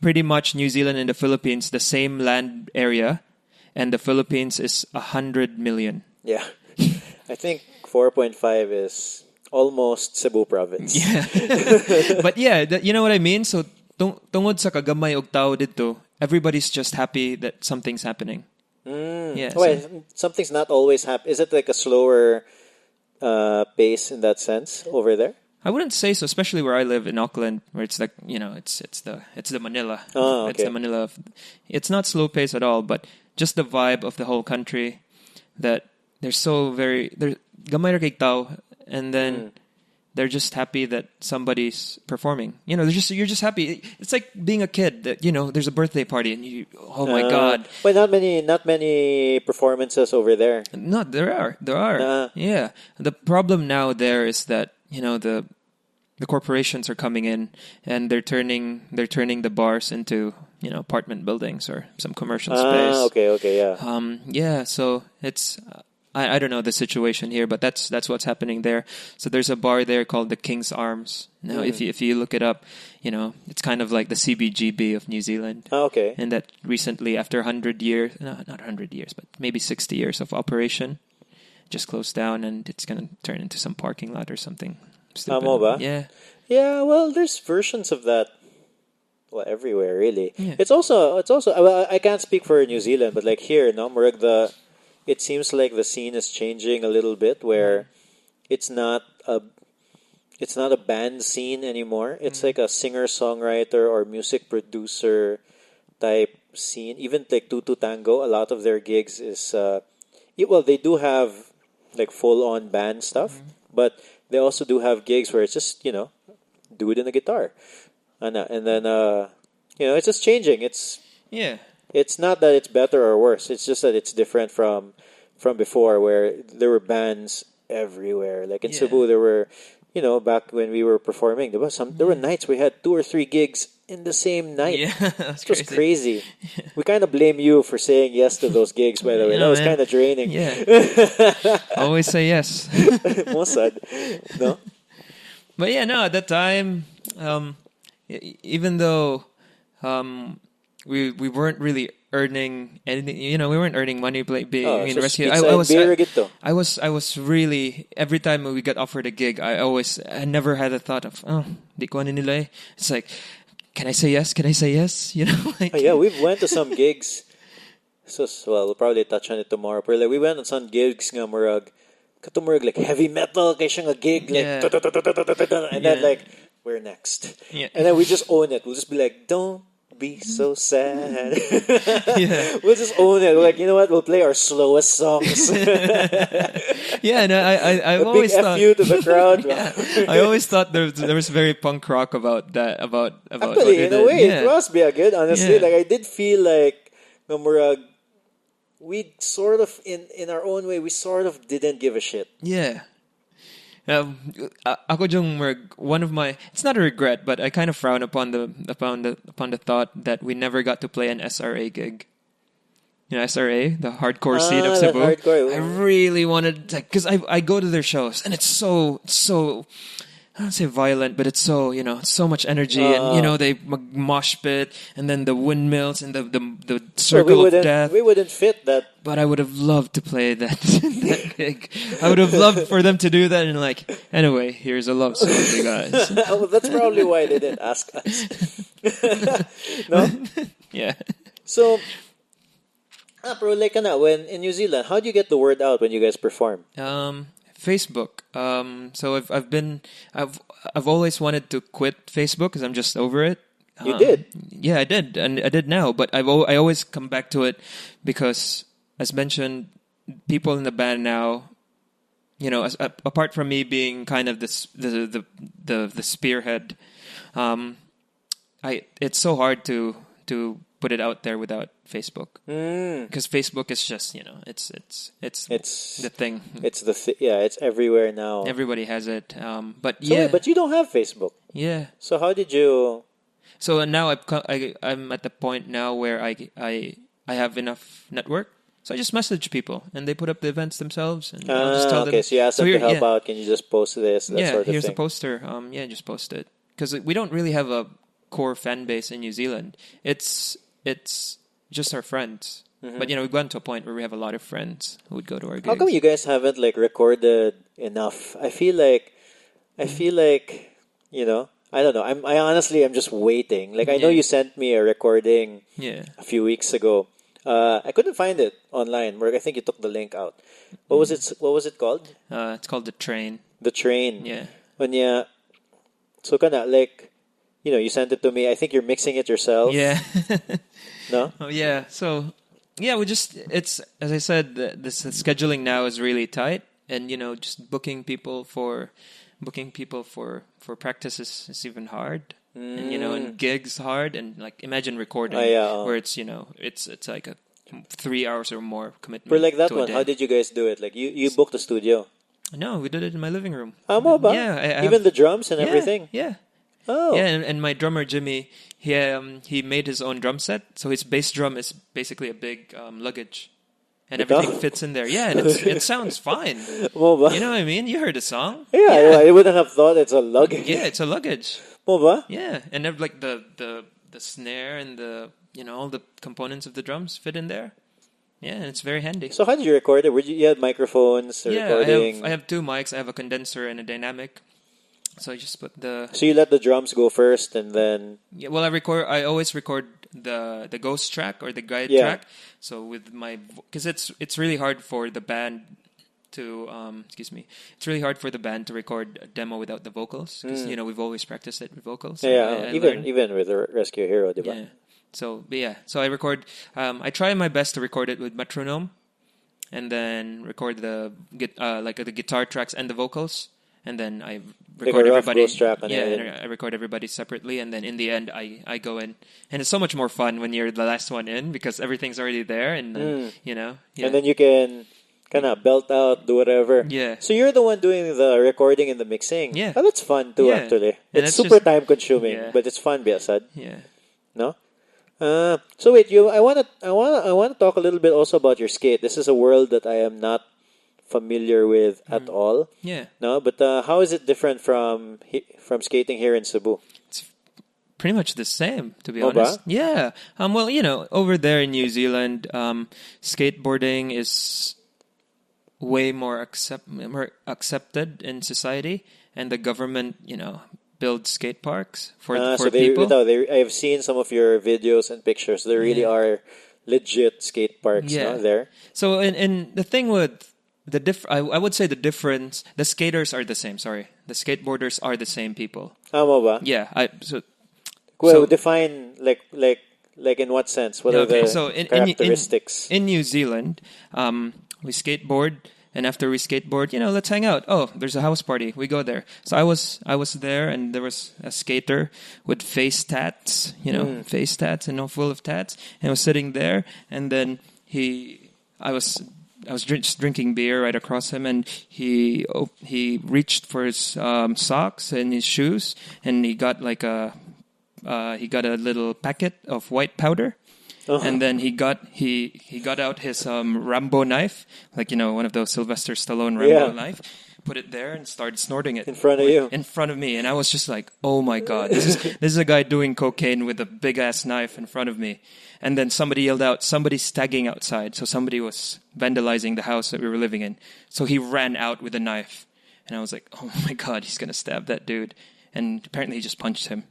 pretty much New Zealand and the Philippines, the same land area, and the Philippines is 100 million. Yeah, I think 4.5 is almost Cebu province. Yeah, but you know what I mean. So tungod sa kagamay og tao dito, everybody's just happy that something's happening. Yeah. Well, something's not always happening. Is it like a slower pace in that sense over there? I wouldn't say so, especially where I live in Auckland, where it's like it's the Manila. Oh, okay. It's the Manila. It's not slow pace at all, but just the vibe of the whole country. That they're gamay ra kay tao, and then they're just happy that somebody's performing. You're just happy. It's like being a kid that there's a birthday party and oh my god. But not many performances over there. No, there are. Yeah. The problem now there is that the corporations are coming in and they're turning the bars into apartment buildings or some commercial space. Okay, yeah. Yeah. So it's I don't know the situation here, but that's what's happening there. So there's a bar there called the King's Arms. Now, if you look it up, it's kind of like the CBGB of New Zealand. Oh, okay. And that recently, after 100 years, no, not 100 years, but maybe 60 years of operation, just closed down, and it's gonna turn into some parking lot or something. Amo ba? Yeah. Yeah, well, there's versions of that. Well, everywhere really. Yeah. It's also. Well, I can't speak for New Zealand, but like here, no, Murag, it seems like the scene is changing a little bit, where it's not a band scene anymore. It's like a singer songwriter or music producer type scene. Even like Tutu Tango, a lot of their gigs is well, they do have like full on band stuff, but they also do have gigs where it's just dude in a guitar. And then it's just changing. It's not that it's better or worse. It's just that it's different from before, where there were bands everywhere. Like in Cebu, there were, back when we were performing, there were nights we had 2 or 3 gigs in the same night. Yeah, that's it was crazy. We kind of blame you for saying yes to those gigs, by the way. That was kind of draining. Yeah. Always say yes. Mossad, no? But yeah, no, at that time, even though we weren't really earning anything, we weren't earning money being in rescue. I was really, every time we got offered a gig, I never had a thought of, di ko ano nila eh. It's like, can I say yes? Can I say yes? Like, yeah, we've went to some gigs. So well, we'll probably touch on it tomorrow. But like, we went on some gigs nga murag, katumurag like heavy metal, kaya siya nga gig like, and then like, we're next. Yeah. And then we just own it. We'll just be like, don't be so sad. We'll just own it. We're like, you know what? We'll play our slowest songs. Yeah, no, I've always big thought F you to the crowd. I always thought there was very punk rock about that. About Actually, in a way, it must be a good. Honestly, Yeah. like I did feel like Murag, we sort of in our own way, we sort of didn't give a shit. Yeah. Ako jung one of my, it's not a regret, but I kind of frown upon the thought that we never got to play an SRA gig. SRA, the hardcore scene of Cebu. Hardcore. I really wanted, because I go to their shows and it's so I don't say violent, but it's so so much energy, and they mosh pit, and then the windmills and the circle of death. We wouldn't fit that. But I would have loved to play that gig. I would have loved for them to do that, and like, anyway, here's a love song, you guys. Well, that's probably why they didn't ask us. No? Yeah. So, bro, like when in New Zealand, how do you get the word out when you guys perform? Facebook. So I've always wanted to quit Facebook because I'm just over it. You did? Yeah, I did, and I did now. But I always come back to it because, as mentioned, people in the band now, apart from me being kind of the spearhead, it's so hard to put it out there without Facebook, because Facebook is just it's the thing. It's it's everywhere now. Everybody has it. But wait, but you don't have Facebook. Yeah. So how did you? So now I'm at the point now where I have enough network. So I just message people, and they put up the events themselves, and I'll just tell them. Okay, so you ask them to help out. Can you just post this? That sort of here's thing. a poster. Just post it, because we don't really have a core fan base in New Zealand. It's just our friends. But we've gotten to a point where we have a lot of friends who would go to our gigs. How come you guys haven't recorded enough? I feel like I don't know. I honestly am just waiting. Like I know you sent me a recording a few weeks ago. I couldn't find it online. Where I think you took the link out. What was it called? It's called The Train. The Train. Yeah. So you sent it to me. I think you're mixing it yourself. Yeah. No? Oh, yeah. So, it's, as I said, the scheduling now is really tight. And, just booking people for practice is even hard. And, and gigs hard. And, imagine recording where it's, it's like a 3 hours or more commitment. For that to a one, day. how did you guys do it? You booked a studio? No, we did it in my living room. Amo ba? Yeah. Even the drums and everything? Yeah. Oh. Yeah, and my drummer Jimmy, he made his own drum set. So his bass drum is basically a big luggage. and Bitaw? everything fits in there. Yeah, and it sounds fine. Mo ba? You know what I mean? You heard the song. Yeah, I wouldn't have thought it's a luggage. Yeah, it's a luggage. Mo ba? Yeah, and like the snare and the all the components of the drums fit in there. Yeah, and it's very handy. So how did you record it? You had microphones, Yeah, recording. I have two mics. I have a condenser and a dynamic. So I just put the So you let the drums go first, and then yeah. Well, I always record the ghost track or the guide Yeah. track. So with my because it's really hard for the band to excuse me. It's really hard for the band to record a demo without the vocals because we've always practiced it with vocals. yeah, I even learned. even with the Rescue Hero, diba? Yeah. So I record. I try my best to record it with metronome, and then record the guitar tracks and the vocals, and then I Like record a rough everybody. ghost track on Yeah, it. and I record everybody separately, and then in the end, I go in, and it's so much more fun when you're the last one in because everything's already there, and Yeah. And then you can kind of belt out, do whatever. Yeah. So you're the one doing the recording and the mixing. Yeah. Oh, that's fun too, Yeah. actually. And It's it's super just- time consuming, Yeah. but it's fun, Biasad. Yeah. No? So wait, I wanna talk a little bit also about your skate. This is a world that I am not familiar with at all. Yeah. No, but how is it different from skating here in Cebu? Pretty much the same, to be Oh, ba? honest. Yeah. Well, over there in New Zealand, skateboarding is way more accepted in society, and the government, builds skate parks for So people. I've seen some of your videos and pictures. There really are legit skate parks there. So, and the thing with I would say the difference, the skaters are the same. Sorry, the skateboarders are the same people. Mo ba? Yeah. Well, define like in what sense? What are the characteristics? In New Zealand, we skateboard, and after we skateboard, let's hang out. Oh, there's a house party. We go there. So I was there, and there was a skater with face tats, face tats and full of tats, and I was sitting there, and then I was drinking beer right across him, and he reached for his socks and his shoes, and he got a little packet of white powder. And then he got out his Rambo knife, one of those Sylvester Stallone Rambo knife, put it there and started snorting it In front of you. in front of me, and I was just like, oh my god, this is a guy doing cocaine with a big ass knife in front of me. And then somebody yelled out, somebody's tagging outside. So somebody was vandalizing the house that we were living in. So he ran out with a knife, and I was like, oh my god, he's gonna stab that dude. And apparently he just punched him.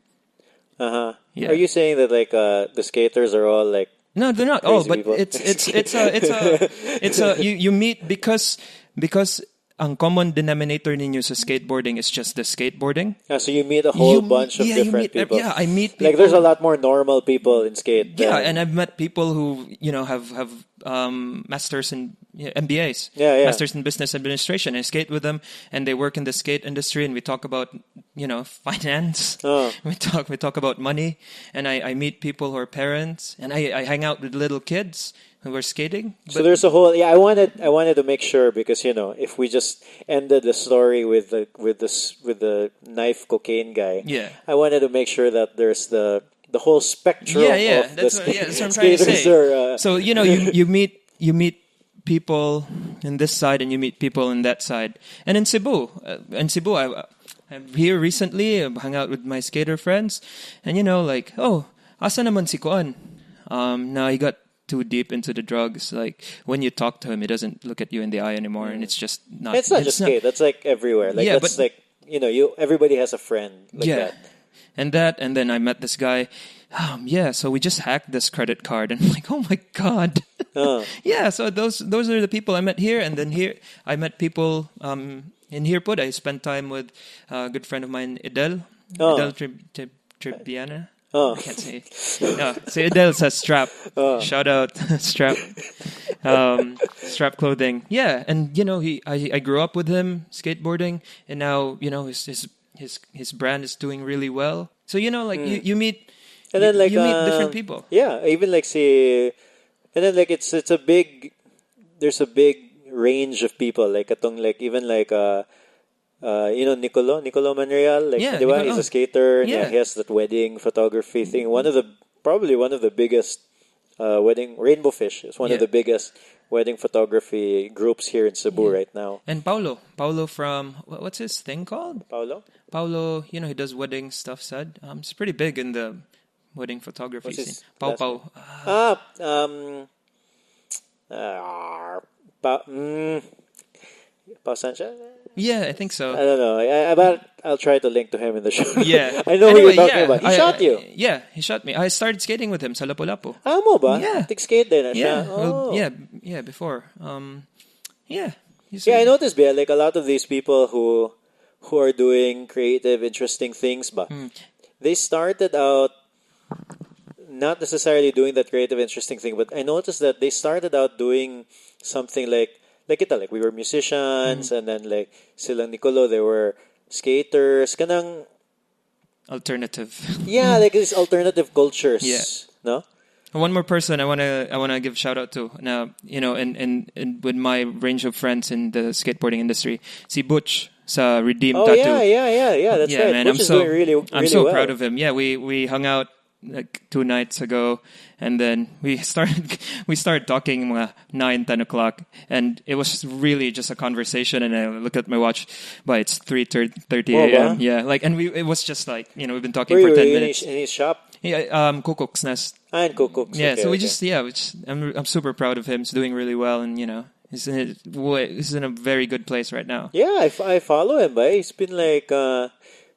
Yeah. Are you saying that the skaters are all like? No, they're not all, Crazy but people. it's a you meet because ang common denominator ninyo sa skateboarding is just the skateboarding. So you meet a whole bunch of you different meet, people. Yeah, I meet people. Like there's a lot more normal people in skate. Yeah, than- and I've met people who have masters in MBAs, Yeah. masters in business administration. I skate with them, and they work in the skate industry, and we talk about finance. Oh. We talk about money, and I meet people who are parents, and I hang out with little kids who are skating. So there's a whole. Yeah, I wanted to make sure because if we just ended the story with the knife cocaine guy, Yeah. I wanted to make sure that there's the whole spectrum. Yeah. Of That's the what I'm trying to skaters say. are, So you meet people in this side and you meet people in that side. And in Cebu, I'm here recently. I hung out with my skater friends, and asa naman si Kuan? Now he got too deep into the drugs. Like when you talk to him, he doesn't look at you in the eye anymore, and it's just not. It's not just skate. That's like everywhere. Like Yeah, that's but- like everybody has a friend like that. And then I met this guy. So we just hacked this credit card, and I'm like, oh my god. Yeah, so those are the people I met here, and then here I met people in Hirpod. I spent time with a good friend of mine, Idel. Idel Tripiana. I can't say. No, so Idel says Strap. Shout out Strap. Strap clothing. Yeah, and I grew up with him skateboarding, and now his brand is doing really well. So you meet. And then you meet different people. Yeah, even and then it's a big. There's a big range of people even Nicolo Manreal, Yeah, di ba? Nicolo. He's a skater. And Yeah. he has that wedding photography thing. Probably one of the biggest wedding Rainbow Fish. It's one of Yeah. the biggest wedding photography groups here in Cebu right now. And Paulo from what's his thing called? Paulo, Paulo, he does wedding stuff. Said he's pretty big in the wedding photography what's scene. his Pau last name? Pau. Pa, Pao Sanchez? Yeah, I think I so. don't know. But I'll try to link to him in the show. Yeah, I know who you're talking about. He shot you. Yeah, he shot me. I started skating with him sa Lapu-Lapu. Mo ba? Yeah. Tig-skate din na Yeah, siya. well, Oh. yeah, before. Yeah. Yeah, I noticed, Bea, like a lot of these people who are doing creative, interesting things, ba? They started out not necessarily doing that creative, interesting thing, but I noticed that they started out doing something like ito, like we were musicians, and then like silang Nicolo, they were skaters, kanang Alternative. yeah, like these alternative cultures. Yeah. No? One more person I wanna give shout out to now. And with my range of friends in the skateboarding industry, si Butch sa Redeem Oh Tattoo. yeah. That's Yeah, right. man, Butch is doing really I'm so well. proud of him. Yeah, we hung out like 2 nights ago, and then we started talking 9-10 o'clock, and it was really just a conversation. And I look at my watch, but it's 3:30 Oh, a.m. ba? Yeah, like, and it was just like we've been talking Where for were 10 you minutes. in his shop? Yeah, Kukuk's Nest. And Cook's. Yeah, okay, so we okay. I'm super proud of him. He's doing really well, and he's in a very good place right now. Yeah, I follow him, but he's been like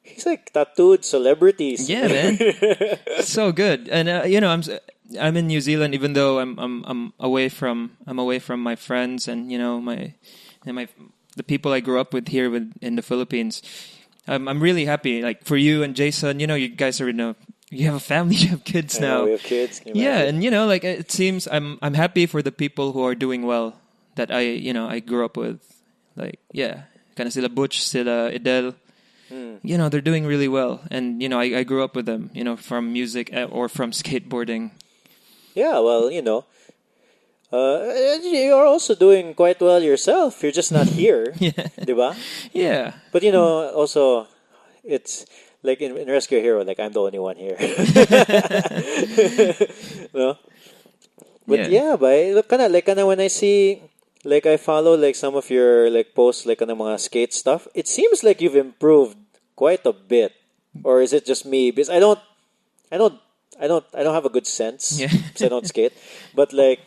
he's like tattooed celebrities. Yeah, man, so good. And I'm in New Zealand, even though I'm away from my friends and my the people I grew up with here in the Philippines. I'm really happy. Like for you and Jason, you guys are you have a family, you have kids I know, now. we have kids. Can you Yeah, imagine? and like it seems I'm happy for the people who are doing well that I grew up with. Like kind of sila Butch, sila Edel. They're doing really well, and I grew up with them. From music or from skateboarding. Yeah, well, you're also doing quite well yourself. You're just not here, Yeah, diba? yeah, But also, it's like in Rescue Hero, like I'm the only one here. No, but but look, kinda when I see, like I follow like some of your like posts, like on mga skate stuff. It seems like you've improved quite a bit, or is it just me? Because I don't have a good sense Yeah. because I don't skate. But like,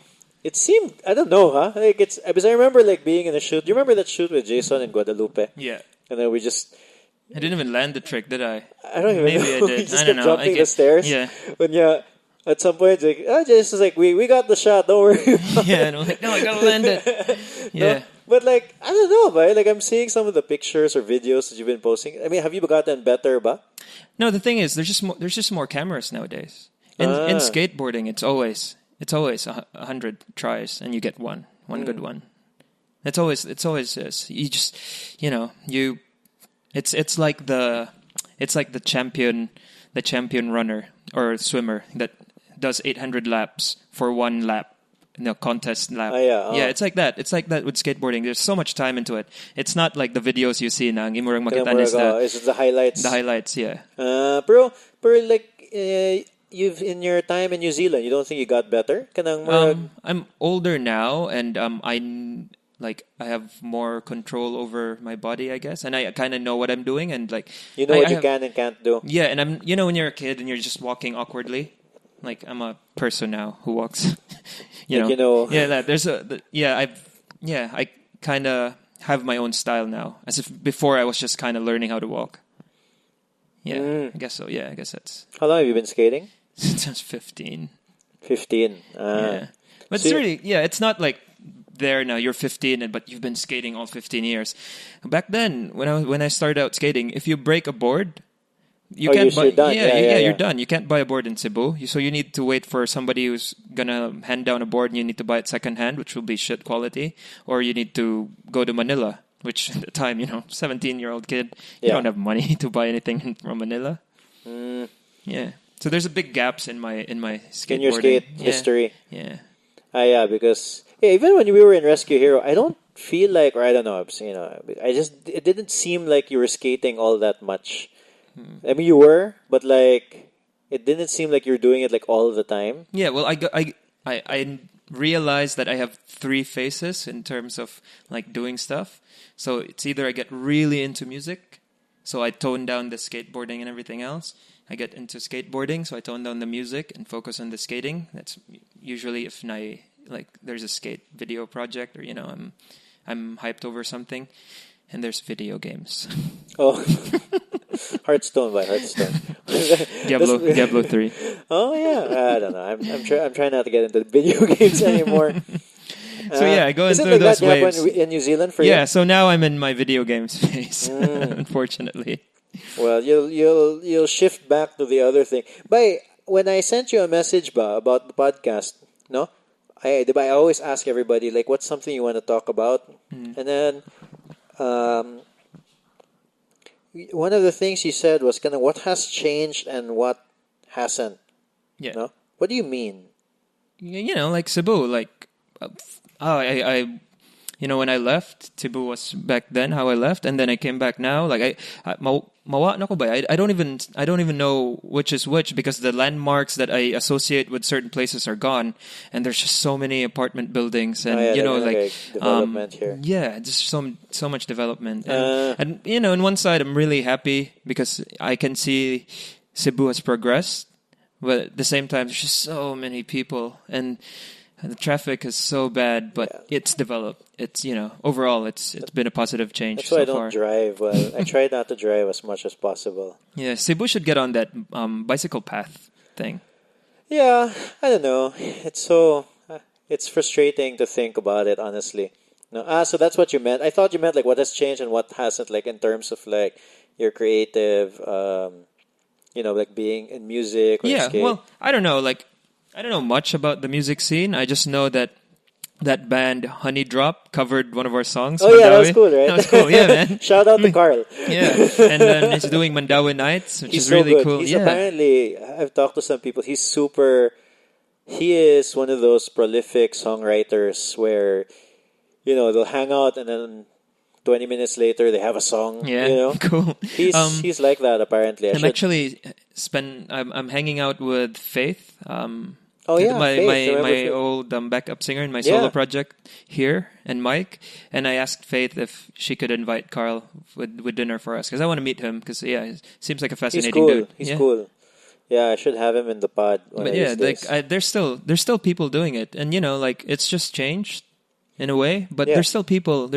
it seemed I don't know, huh? Like it's because I remember like being in a shoot. Do you remember that shoot with Jason in Guadalupe? yeah. And then we just I didn't even land the trick, did I? I don't even Maybe know. I did. We just I don't kept know. jumping the stairs. Yeah. But yeah, at some point, like, Jason's like, we got the shot. Don't worry. Yeah, and I'm like, no, I gotta land it. Yeah. No? But like, I don't know, but like I'm seeing some of the pictures or videos that you've been posting. I mean, have you gotten better, ba? No, the thing is, there's just more cameras nowadays. In skateboarding, it's always 100 tries and you get one good one. It's always this. You just it's like the champion runner or swimmer that does 800 laps for one lap. Contest lap. Yeah, it's like that. It's like that with skateboarding. There's so much time into it. It's not like the videos you see na ang imurang makita It's the highlights. the highlights, yeah. Pero like you've in your time in New Zealand, you don't think you got better? I'm older now, and I have more control over my body, I guess, and I kind of know what I'm doing, and like you know what you can and can't do. Yeah, and I'm when you're a kid and you're just walking awkwardly, like I'm a person now who walks, Yeah, I kind of have my own style now, as if before I was just kind of learning how to walk. Yeah, I guess so. Yeah, I guess that's How long have you been skating? since I was 15. 15. Yeah. But So it's really, it's not like there now, you're 15, but you've been skating all 15 years. Back then, when I started out skating, if you break a board, you can't buy. you're done. Yeah. You're done. You can't buy a board in Cebu. So you need to wait for somebody who's gonna hand down a board, and you need to buy it secondhand, which will be shit quality, or you need to go to Manila, which at the time, 17-year-old kid, you don't have money to buy anything from Manila. Yeah. So there's a big gaps in my skateboarding. In your skate history. Yeah. Yeah, because even when we were in Rescue Hero, I don't feel like, or I don't know, it didn't seem like you were skating all that much. I mean, you were, but like, it didn't seem like you were doing it like all the time. Yeah, well, I realized that I have three phases in terms of like doing stuff. So it's either I get really into music, so I tone down the skateboarding and everything else. I get into skateboarding, so I tone down the music and focus on the skating. That's usually if there's a skate video project, or I'm hyped over something, and there's video games. Oh, Hearthstone by Hearthstone. Diablo 3. Oh yeah, I don't know. I'm trying not to get into video games anymore. So I go is through it like those that waves. in New Zealand for you? Yeah, so now I'm in my video games phase, unfortunately. Well, you'll shift back to the other thing. But when I sent you a message about the podcast, no, I always ask everybody like, what's something you want to talk about, and then one of the things you said was kind of what has changed and what hasn't. Yeah. No, what do you mean? Like Cebu, like I when I left, Cebu was back then how I left, and then I came back now. Like mawa na ko ba? I don't even know which is which, because the landmarks that I associate with certain places are gone, and there's just so many apartment buildings, and development here. Yeah, just so much development, and on one side I'm really happy because I can see Cebu has progressed, but at the same time there's just so many people and the traffic is so bad, but it's developed. It's overall it's been a positive change. That's why I don't far. drive. Well, I try not to drive as much as possible. Yeah, Cebu should get on that bicycle path thing. Yeah, I don't know. It's frustrating to think about it, honestly. No, so that's what you meant. I thought you meant like what has changed and what hasn't, like in terms of like your creative, like being in music or skate. Well, I don't know. Like, I don't know much about the music scene. I just know that band Honey Drop covered one of our songs. Oh, Mandawi. yeah, that was cool, right? That was cool, yeah, man. Shout out to Carl. Yeah, and then he's doing Mandawi Nights, which is really good. cool. He's apparently, I've talked to some people, he is one of those prolific songwriters where, they'll hang out and then 20 minutes later they have a song. Yeah, cool. He's like that, apparently. I'm hanging out with Faith. Faith, my old backup singer in my solo project here, and Mike, and I asked Faith if she could invite Carl with dinner for us because I want to meet him because he seems like a fascinating dude. He's cool. Yeah, I should have him in the pod. There's still people doing it, and it's just changed in a way, but there's still people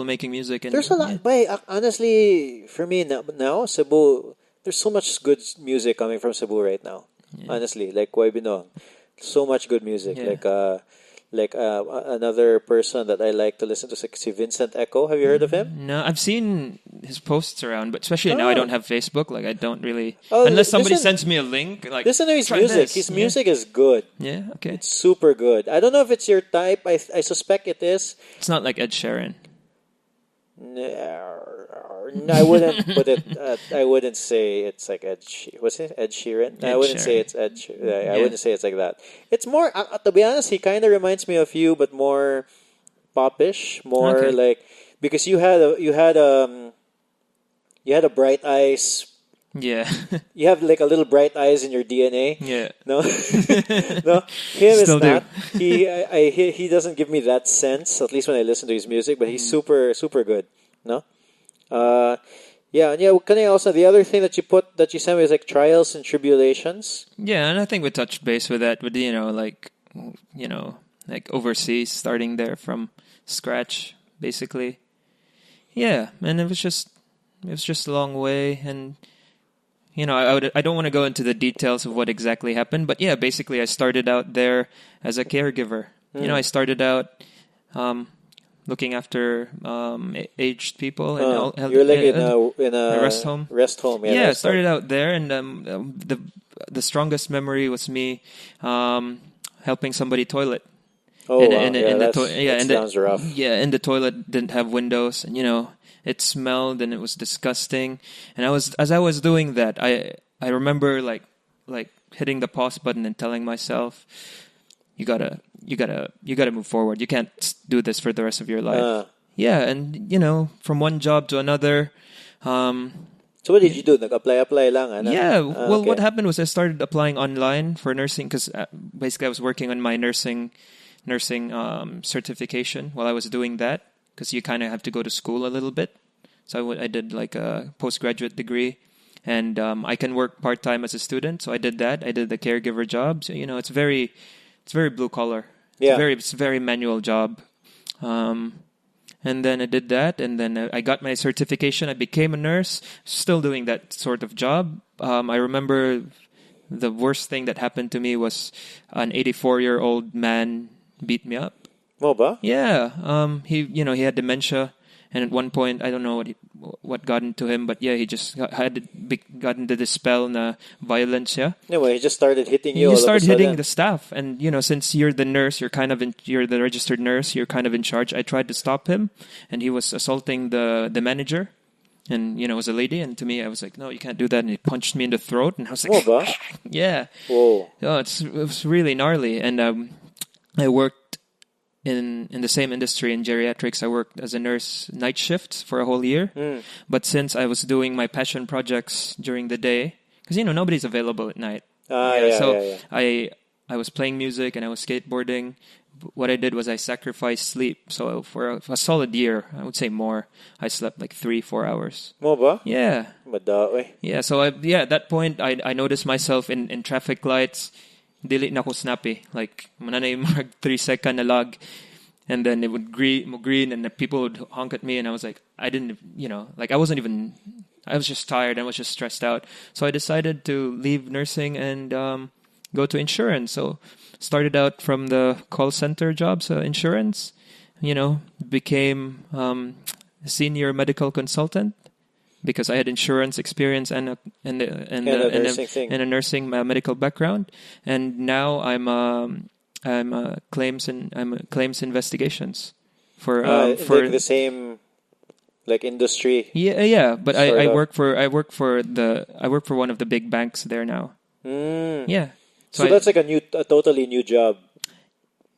making music. And there's a lot. But honestly, for me now Cebu, there's so much good music coming from Cebu right now. Yeah. Honestly, like Waibinong. So much good music, another person that I like to listen to is si Vincent Echo. Have you heard of him? No, I've seen his posts around, but especially now I don't have Facebook. Like I don't really, unless somebody sends me a link. Like listen to his music. His music is good. Yeah, okay, it's super good. I don't know if it's your type. I suspect it is. It's not like Ed Sheeran. No, I wouldn't put it. I wouldn't say it's like Ed. What's it? Ed Sheeran? I wouldn't say it's Ed. I wouldn't say it's like that. It's more. To be honest, he kind of reminds me of you, but more popish. More like because you had a bright eyes. Yeah. You have like a little bright eyes in your DNA. Yeah. No. No. Him is not. He doesn't give me that sense. At least when I listen to his music, but he's super good. No. Can I also the other thing that you sent me is like trials and tribulations. Yeah, and I think we touched base with that with like overseas, starting there from scratch, basically. Yeah, and it was just a long way, and I don't want to go into the details of what exactly happened, but yeah, basically I started out there as a caregiver. I started out looking after aged people and you're like in a rest home. Rest home, I started out there, and the strongest memory was me helping somebody toilet. Oh, that sounds rough. Yeah, and the toilet didn't have windows, and it smelled and it was disgusting. And as I was doing that, I remember like hitting the pause button and telling myself, you gotta move forward. You can't do this for the rest of your life. Yeah, and from one job to another, So what did you do? Nag-apply lang? Ano? Yeah, well, Okay. what happened was I started applying online for nursing because basically I was working on my nursing certification while I was doing that because you kind of have to go to school a little bit. So I did like a postgraduate degree, and I can work part time as a student. So I did that. I did the caregiver job. So it's very blue collar. Yeah. It's a very manual job. And then I did that, and then I got my certification. I became a nurse, still doing that sort of job. I remember the worst thing that happened to me was an 84-year-old man beat me up. Mo ba? Yeah, he had dementia, and at one point I don't know what got into him, but yeah, he just got into this spell na violence. Yeah. Anyway, he just started hitting you. You all of a start hitting sudden. the staff, and since you're the nurse, you're the registered nurse, you're kind of in charge. I tried to stop him, and he was assaulting the manager, and it was a lady, and to me, I was like, no, you can't do that, and he punched me in the throat, and I was Mo like, ba? yeah, Whoa. oh, it was really gnarly, and I worked in the same industry in geriatrics. I worked as a nurse night shifts for a whole year, but since I was doing my passion projects during the day, because nobody's available at night. Yeah. I was playing music and I was skateboarding. What I did was I sacrificed sleep. So for a solid year, I would say more, I slept like 3-4 hours. Mo ba? Yeah. Madaoy. Yeah. So at that point, I noticed myself in traffic lights. Dili na ko snappy. Like, mananay mark 3-second na lag. And then it would green and the people would honk at me. And I was like, I didn't, I was just tired. I was just stressed out. So I decided to leave nursing and go to insurance. So started out from the call center jobs, insurance, became senior medical consultant. Because I had insurance experience and a nursing medical background, and now I'm claims investigations for Like the same industry. Yeah. But I Sort of. work for one of the big banks there now. Yeah. So that's like a totally new job.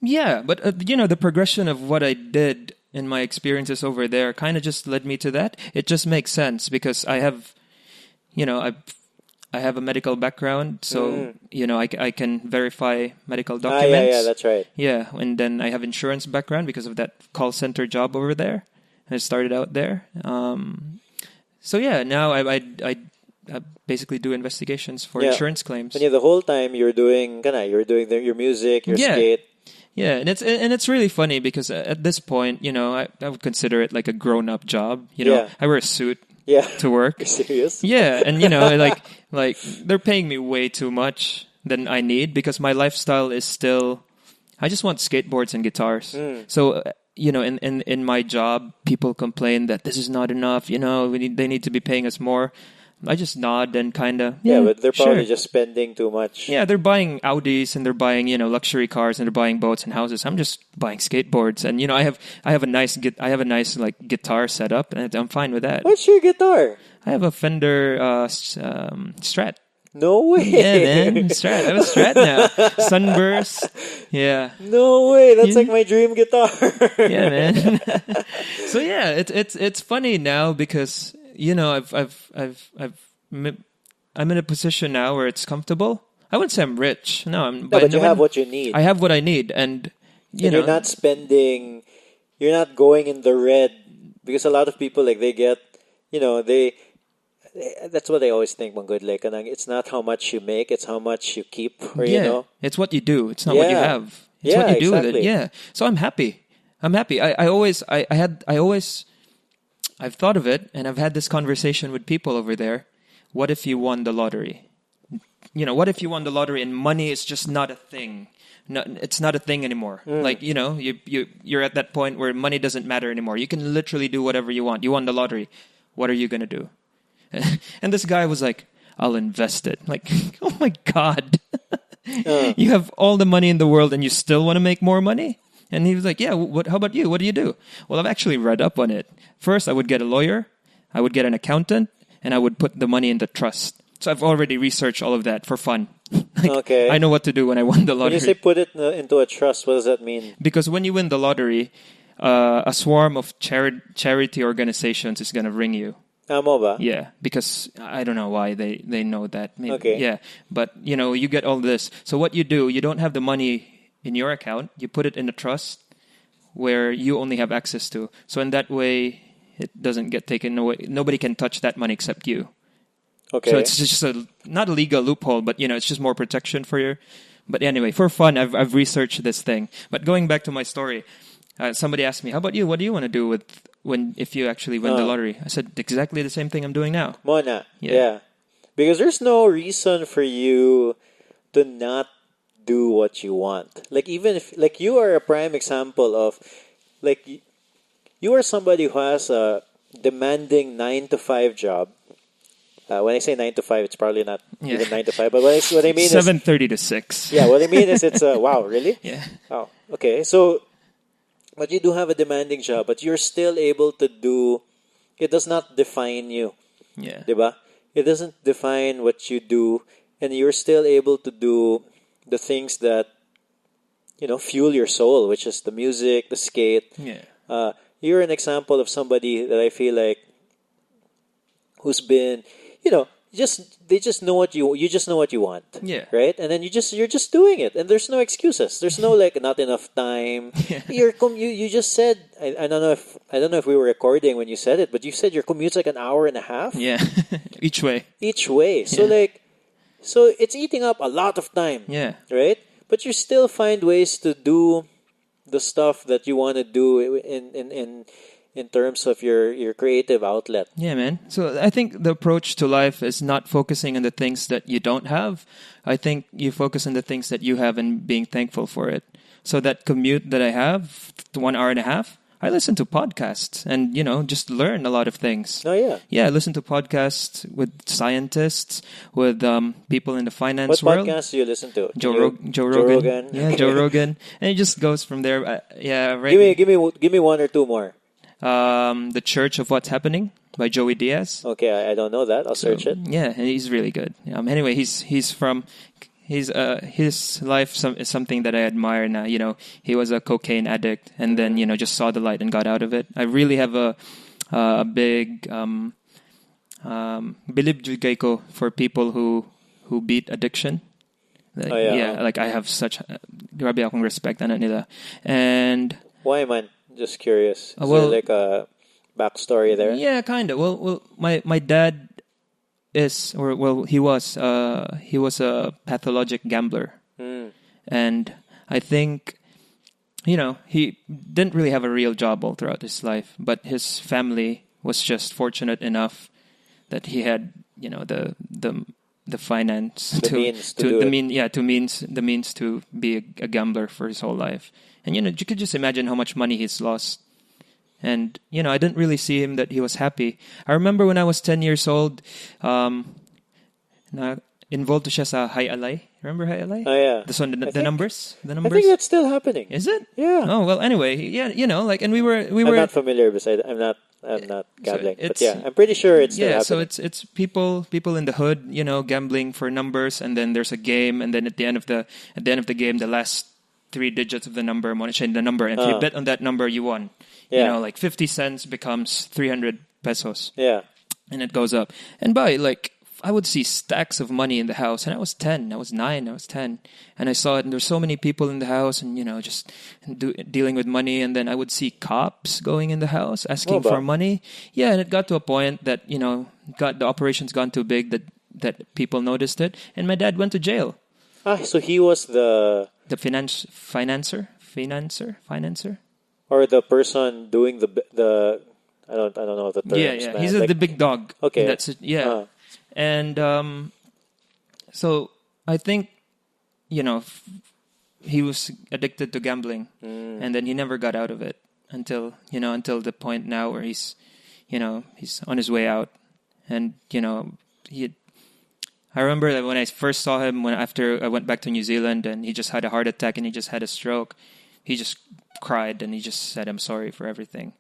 Yeah, but the progression of what I did in my experiences over there kind of just led me to that. It just makes sense because I have, I have a medical background, so I can verify medical documents. Yeah, that's right. Yeah, and then I have insurance background because of that call center job over there. I started out there. So yeah, now I basically do investigations for insurance claims. And the whole time you're doing your music, your skate. Yeah, and it's really funny because at this point, I would consider it like a grown-up job. I wear a suit to work. Serious? Yeah, and like they're paying me way too much than I need because my lifestyle is still. I just want skateboards and guitars. So in my job, people complain that this is not enough. They need to be paying us more. I just nod and kind of but they're probably sure. just spending too much. Yeah, they're buying Audis and they're buying luxury cars and they're buying boats and houses. I'm just buying skateboards and I have a nice like guitar setup and I'm fine with that. What's your guitar? I have a Fender Strat. No way. Yeah, man, Strat. I have a Strat now. Sunburst. Yeah. No way. That's like my dream guitar. Yeah, man. So yeah, it's funny now because. I'm in a position now where it's comfortable. I wouldn't say I'm rich. No, but you have what you need. I have what I need, and you're not spending. You're not going in the red because a lot of people they get, that's what they always think. Good, it's not how much you make; it's how much you keep. Or it's what you do. It's not what you have. It's what you do with it. Yeah. So I'm happy. I've thought of it, and I've had this conversation with people over there. What if you won the lottery? What if you won the lottery and money is just not a thing? No, it's not a thing anymore. Like, you're at that point where money doesn't matter anymore. You can literally do whatever you want. You won the lottery. What are you going to do? And this guy was like, I'll invest it. Like, oh my God. You have all the money in the world and you still want to make more money? And he was like, yeah, how about you? What do you do? Well, I've actually read up on it. First, I would get a lawyer, I would get an accountant, and I would put the money in the trust. So I've already researched all of that for fun. Okay. I know what to do when I won the lottery. When you say put it into a trust, what does that mean? Because when you win the lottery, a swarm of charity organizations is going to ring you. Amo ba? Yeah, because I don't know why they know that. Maybe, Okay. Yeah, but you get all this. So what you do, you don't have the money in your account. You put it in a trust where you only have access to. So in that way, it doesn't get taken away. Nobody can touch that money except you. Okay. So it's just not a legal loophole, but it's just more protection for your. But anyway, for fun, I've researched this thing. But going back to my story, somebody asked me, "How about you? What do you want to do if you actually win the lottery?" I said exactly the same thing I'm doing now. Mona. Yeah. Yeah. Because there's no reason for you to not do what you want. Like even if like you are a prime example of like you are somebody who has a demanding 9 to 5 job. When I say 9 to 5, it's probably not even 9 to 5. But what I mean is 7:30 to 6. yeah. What I mean is it's wow, really? Yeah. Oh, okay. So, but you do have a demanding job, but you're still able to do. It does not define you, Yeah. diba? It doesn't define what you do, and you're still able to do the things that fuel your soul, which is the music, the skate. Yeah. You're an example of somebody that I feel like who's been, they just know what you just know what you want. Yeah. Right? And then you're just doing it, and there's no excuses. There's no like not enough time. Yeah. You just said I don't know if we were recording when you said it, but you said your commute's like an hour and a half Yeah. Each way. each way. So Yeah. so it's eating up a lot of time. Yeah. Right? But you still find ways to do the stuff that you want to do in terms of your creative outlet. Yeah, man. So I think the approach to life is not focusing on the things that you don't have. I think you focus on the things that you have and being thankful for it. So that commute that I have, 1 hour and a half, I listen to podcasts and, just learn a lot of things. Oh yeah. Yeah, I listen to podcasts with scientists, with people in the finance What world. podcast do you listen to? Joe Rogan. Joe Rogan. Yeah, Joe Rogan. And it just goes from there. Right. Give me one or two more. The Church of What's Happening by Joey Diaz. Okay, I don't know that. I'll search it. Yeah, and he's really good. Anyway, his life is something that I admire now. He was a cocaine addict, and then just saw the light and got out of it. I really have a big bilib jud ko for people who beat addiction. Like, Oh, yeah. Like I have such grabe akong respect ana nila. And Why, man? Just curious. Is well- there like a backstory there? yeah, kind of. Well, my dad he was a pathologic gambler, and I think he didn't really have a real job all throughout his life, but his family was just fortunate enough that he had the finance The means to do it. the means to be a gambler for his whole life. And you could just imagine how much money he's lost. And I didn't really see him that he was happy. I remember when I was 10 years old, na involved siya sa High Alay. Remember High Alay? Oh yeah. The numbers. The I numbers. think that's still happening. Is it? Yeah. Oh well. Anyway, yeah. And we were. I'm not familiar. Besides, I'm not gambling. But yeah, I'm pretty sure it's still yeah. So happening. it's people in the hood, gambling for numbers, and then there's a game, and then at the end of the game, the last 3 digits of the number, mo siya the number, and if you bet on that number, you won. Yeah. Like 50 cents becomes 300 pesos, Yeah. and it goes up. And I would see stacks of money in the house, and I was 10, I was 9, I was 10, and I saw it, and there's so many people in the house, and just dealing with money, and then I would see cops going in the house asking for money. Yeah, and it got to a point that the operation's gone too big that people noticed it, and my dad went to jail. So he was the Financer, or the person doing the I don't know the terms. yeah. Man. He's Like, the big dog. Okay. That's it. Yeah. And so I think he was addicted to gambling, and then he never got out of it until the point now where he's on his way out, and I remember that when I first saw him, after I went back to New Zealand, and he just had a heart attack and he just had a stroke, he just cried and he just said, "I'm sorry for everything,"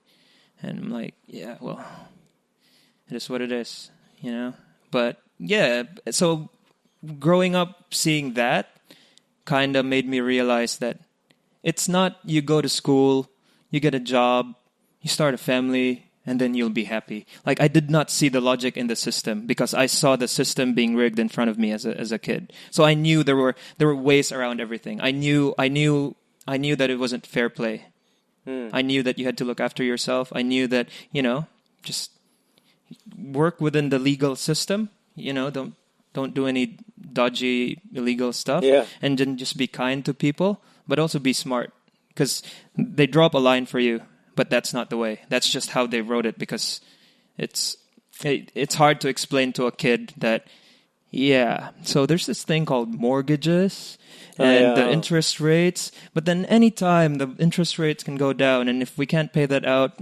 and I'm like, yeah, well, it is what it is, But yeah, so growing up seeing that kind of made me realize that it's not you go to school, you get a job, you start a family, and then you'll be happy. Like, I did not see the logic in the system because I saw the system being rigged in front of me as a kid. So I knew there were ways around everything. I knew that it wasn't fair play. I knew that you had to look after yourself. I knew that, just work within the legal system. Don't do any dodgy, illegal stuff. Yeah. And then just be kind to people, but also be smart. Because they drop a line for you, but that's not the way. That's just how they wrote it because it's hard to explain to a kid that, so there's this thing called mortgages and the interest rates. But then anytime the interest rates can go down, and if we can't pay that out,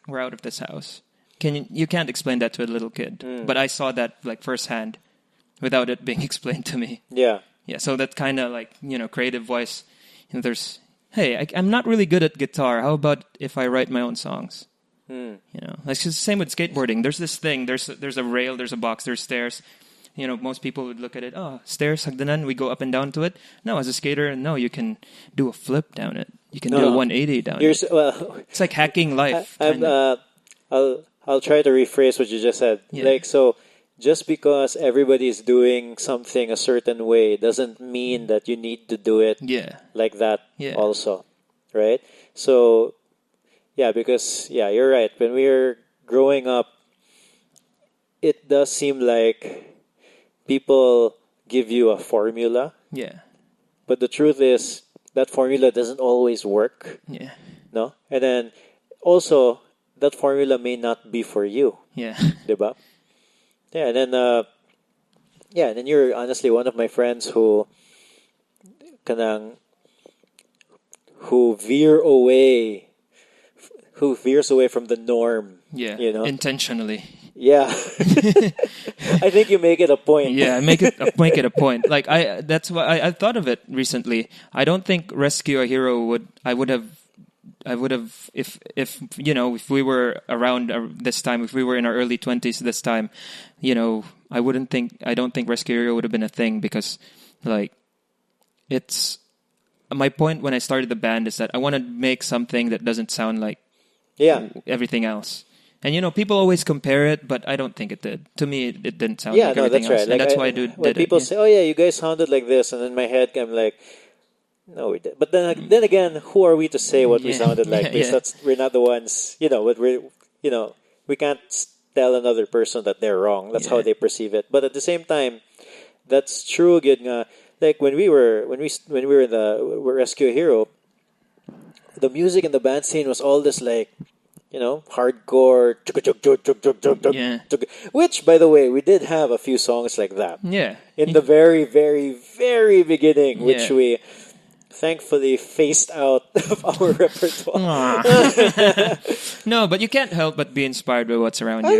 we're out of this house. You can't explain that to a little kid. But I saw that like firsthand without it being explained to me. Yeah. Yeah, so that's kind of like, creative voice. There's... Hey, I'm not really good at guitar. How about if I write my own songs? It's just the same with skateboarding. There's this thing. There's a rail. There's a box. There's stairs. Most people would look at it. Oh, stairs, hagdanan. We go up and down to it. No, as a skater, no, you can do a flip down it. You can do a 180 down it. Well, it's like hacking life. I'll try to rephrase what you just said. Yeah. Just because everybody is doing something a certain way doesn't mean that you need to do it like that also, right? So, because, you're right. When we were growing up, it does seem like people give you a formula. Yeah. But the truth is, that formula doesn't always work. Yeah. No? And then, also, that formula may not be for you. Yeah. Diba? Yeah, and then and then you're honestly one of my friends who veers away from the norm. Yeah. Intentionally. Yeah. I think you make it a point. Yeah, make it a point. Like that's why I thought of it recently. I don't think Rescue a Hero I would have if we were around this time, if we were in our early 20s this time, I don't think Rescue Hero would have been a thing because like it's my point when I started the band is that I want to make something that doesn't sound like everything else. And people always compare it, but I don't think it did. To me, it didn't sound like everything that's right. else. Like And that's why I did when it. people say, "Oh yeah, you guys sounded like this," and in my head I'm like, no, we did. But then again, who are we to say what we sounded like? Because we're not the ones. We can't tell another person that they're wrong. That's how they perceive it. But at the same time, that's true. Good nga. Like when we were in the Rescue Hero, the music in the band scene was all this like, hardcore. Which, by the way, we did have a few songs like that. Yeah. In the very, very, very beginning, which we thankfully phased out of our repertoire. No, but you can't help but be inspired by what's around you.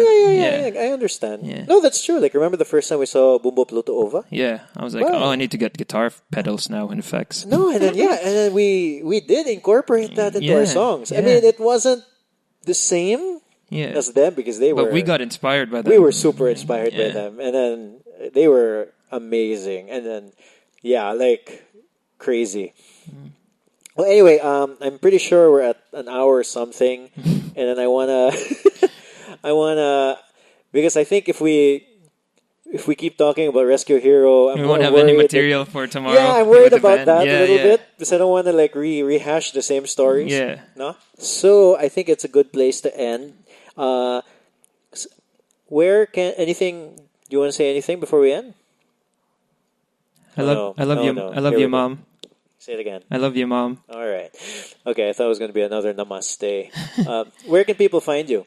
I understand. Yeah. No, that's true. Like, remember the first time we saw Bumbo Pluto Ova? Yeah, I was like, I need to get guitar pedals now and effects. No, and then we did incorporate that into our songs. Yeah. I mean, it wasn't the same as them because they were. But we got inspired by them. We were super inspired by them, and then they were amazing, and then crazy. Well, anyway, I'm pretty sure we're at an hour or something, and then I wanna, because I think if we keep talking about Rescue Hero, we won't have any material for tomorrow. Yeah, I'm worried about that a little bit because I don't want to rehash the same stories. Yeah. No. So I think it's a good place to end. Where can anything? Do you want to say anything before we end? I love you, Mom. Say it again. I love you, Mom. All right. Okay, I thought it was going to be another namaste. Where can people find you?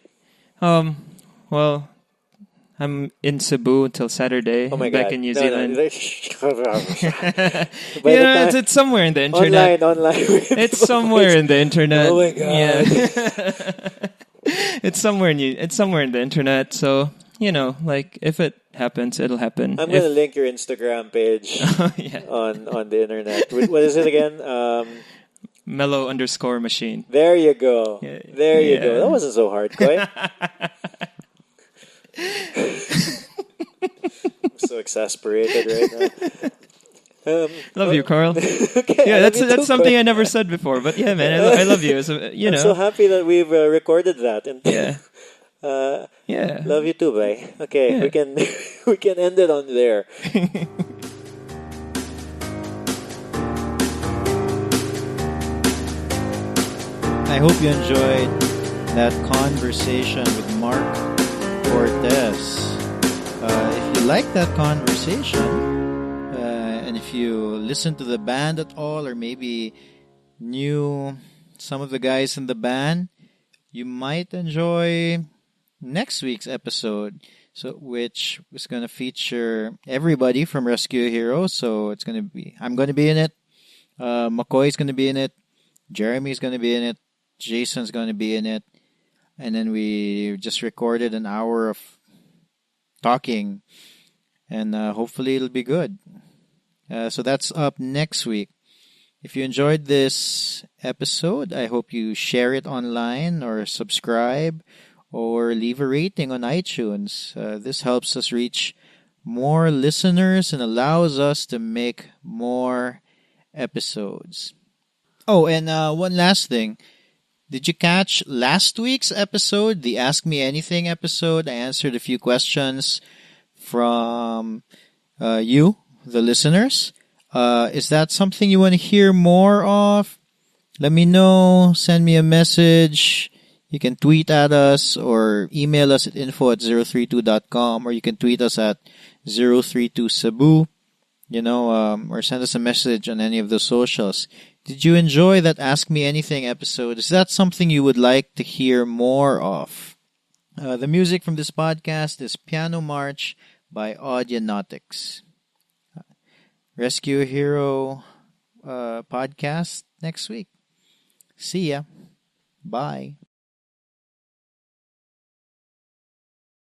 Well, I'm in Cebu until Saturday. Oh my back God. in New Zealand. It's somewhere in the internet. Online. It's somewhere in the internet. Oh my God. Yeah. It's somewhere in the internet. So if it happens, it'll happen. I'm going to link your Instagram page on the internet. What is it again? Mellow_machine. There you go. Yeah. There you go. That wasn't so hard, Coy. I'm so exasperated right now. Love you, Carl. Okay, yeah, that's too, something Coy. I never said before. But yeah, man, I love you. So, I'm so happy that we've recorded that. And yeah. Yeah. Love you too, bye. Okay, Yeah. we can we can end it on there. I hope you enjoyed that conversation with Mark Cortes. If you like that conversation, and if you listen to the band at all, or maybe knew some of the guys in the band, you might enjoy next week's episode. So, which is going to feature everybody from Rescue Hero. So I'm going to be in it. McCoy is going to be in it. Jeremy's going to be in it. Jason's going to be in it. And then we just recorded an hour of talking. And hopefully it'll be good. So that's up next week. If you enjoyed this episode, I hope you share it online or subscribe or leave a rating on iTunes. This helps us reach more listeners and allows us to make more episodes. Oh, and one last thing. Did you catch last week's episode, the Ask Me Anything episode? I answered a few questions from you, the listeners. Is that something you want to hear more of? Let me know. Send me a message. You can tweet at us or email us at info@032.com, or you can tweet us at 032cebu, or send us a message on any of the socials. Did you enjoy that Ask Me Anything episode? Is that something you would like to hear more of? The music from this podcast is Piano March by Audionautics. Rescue Hero podcast next week. See ya. Bye.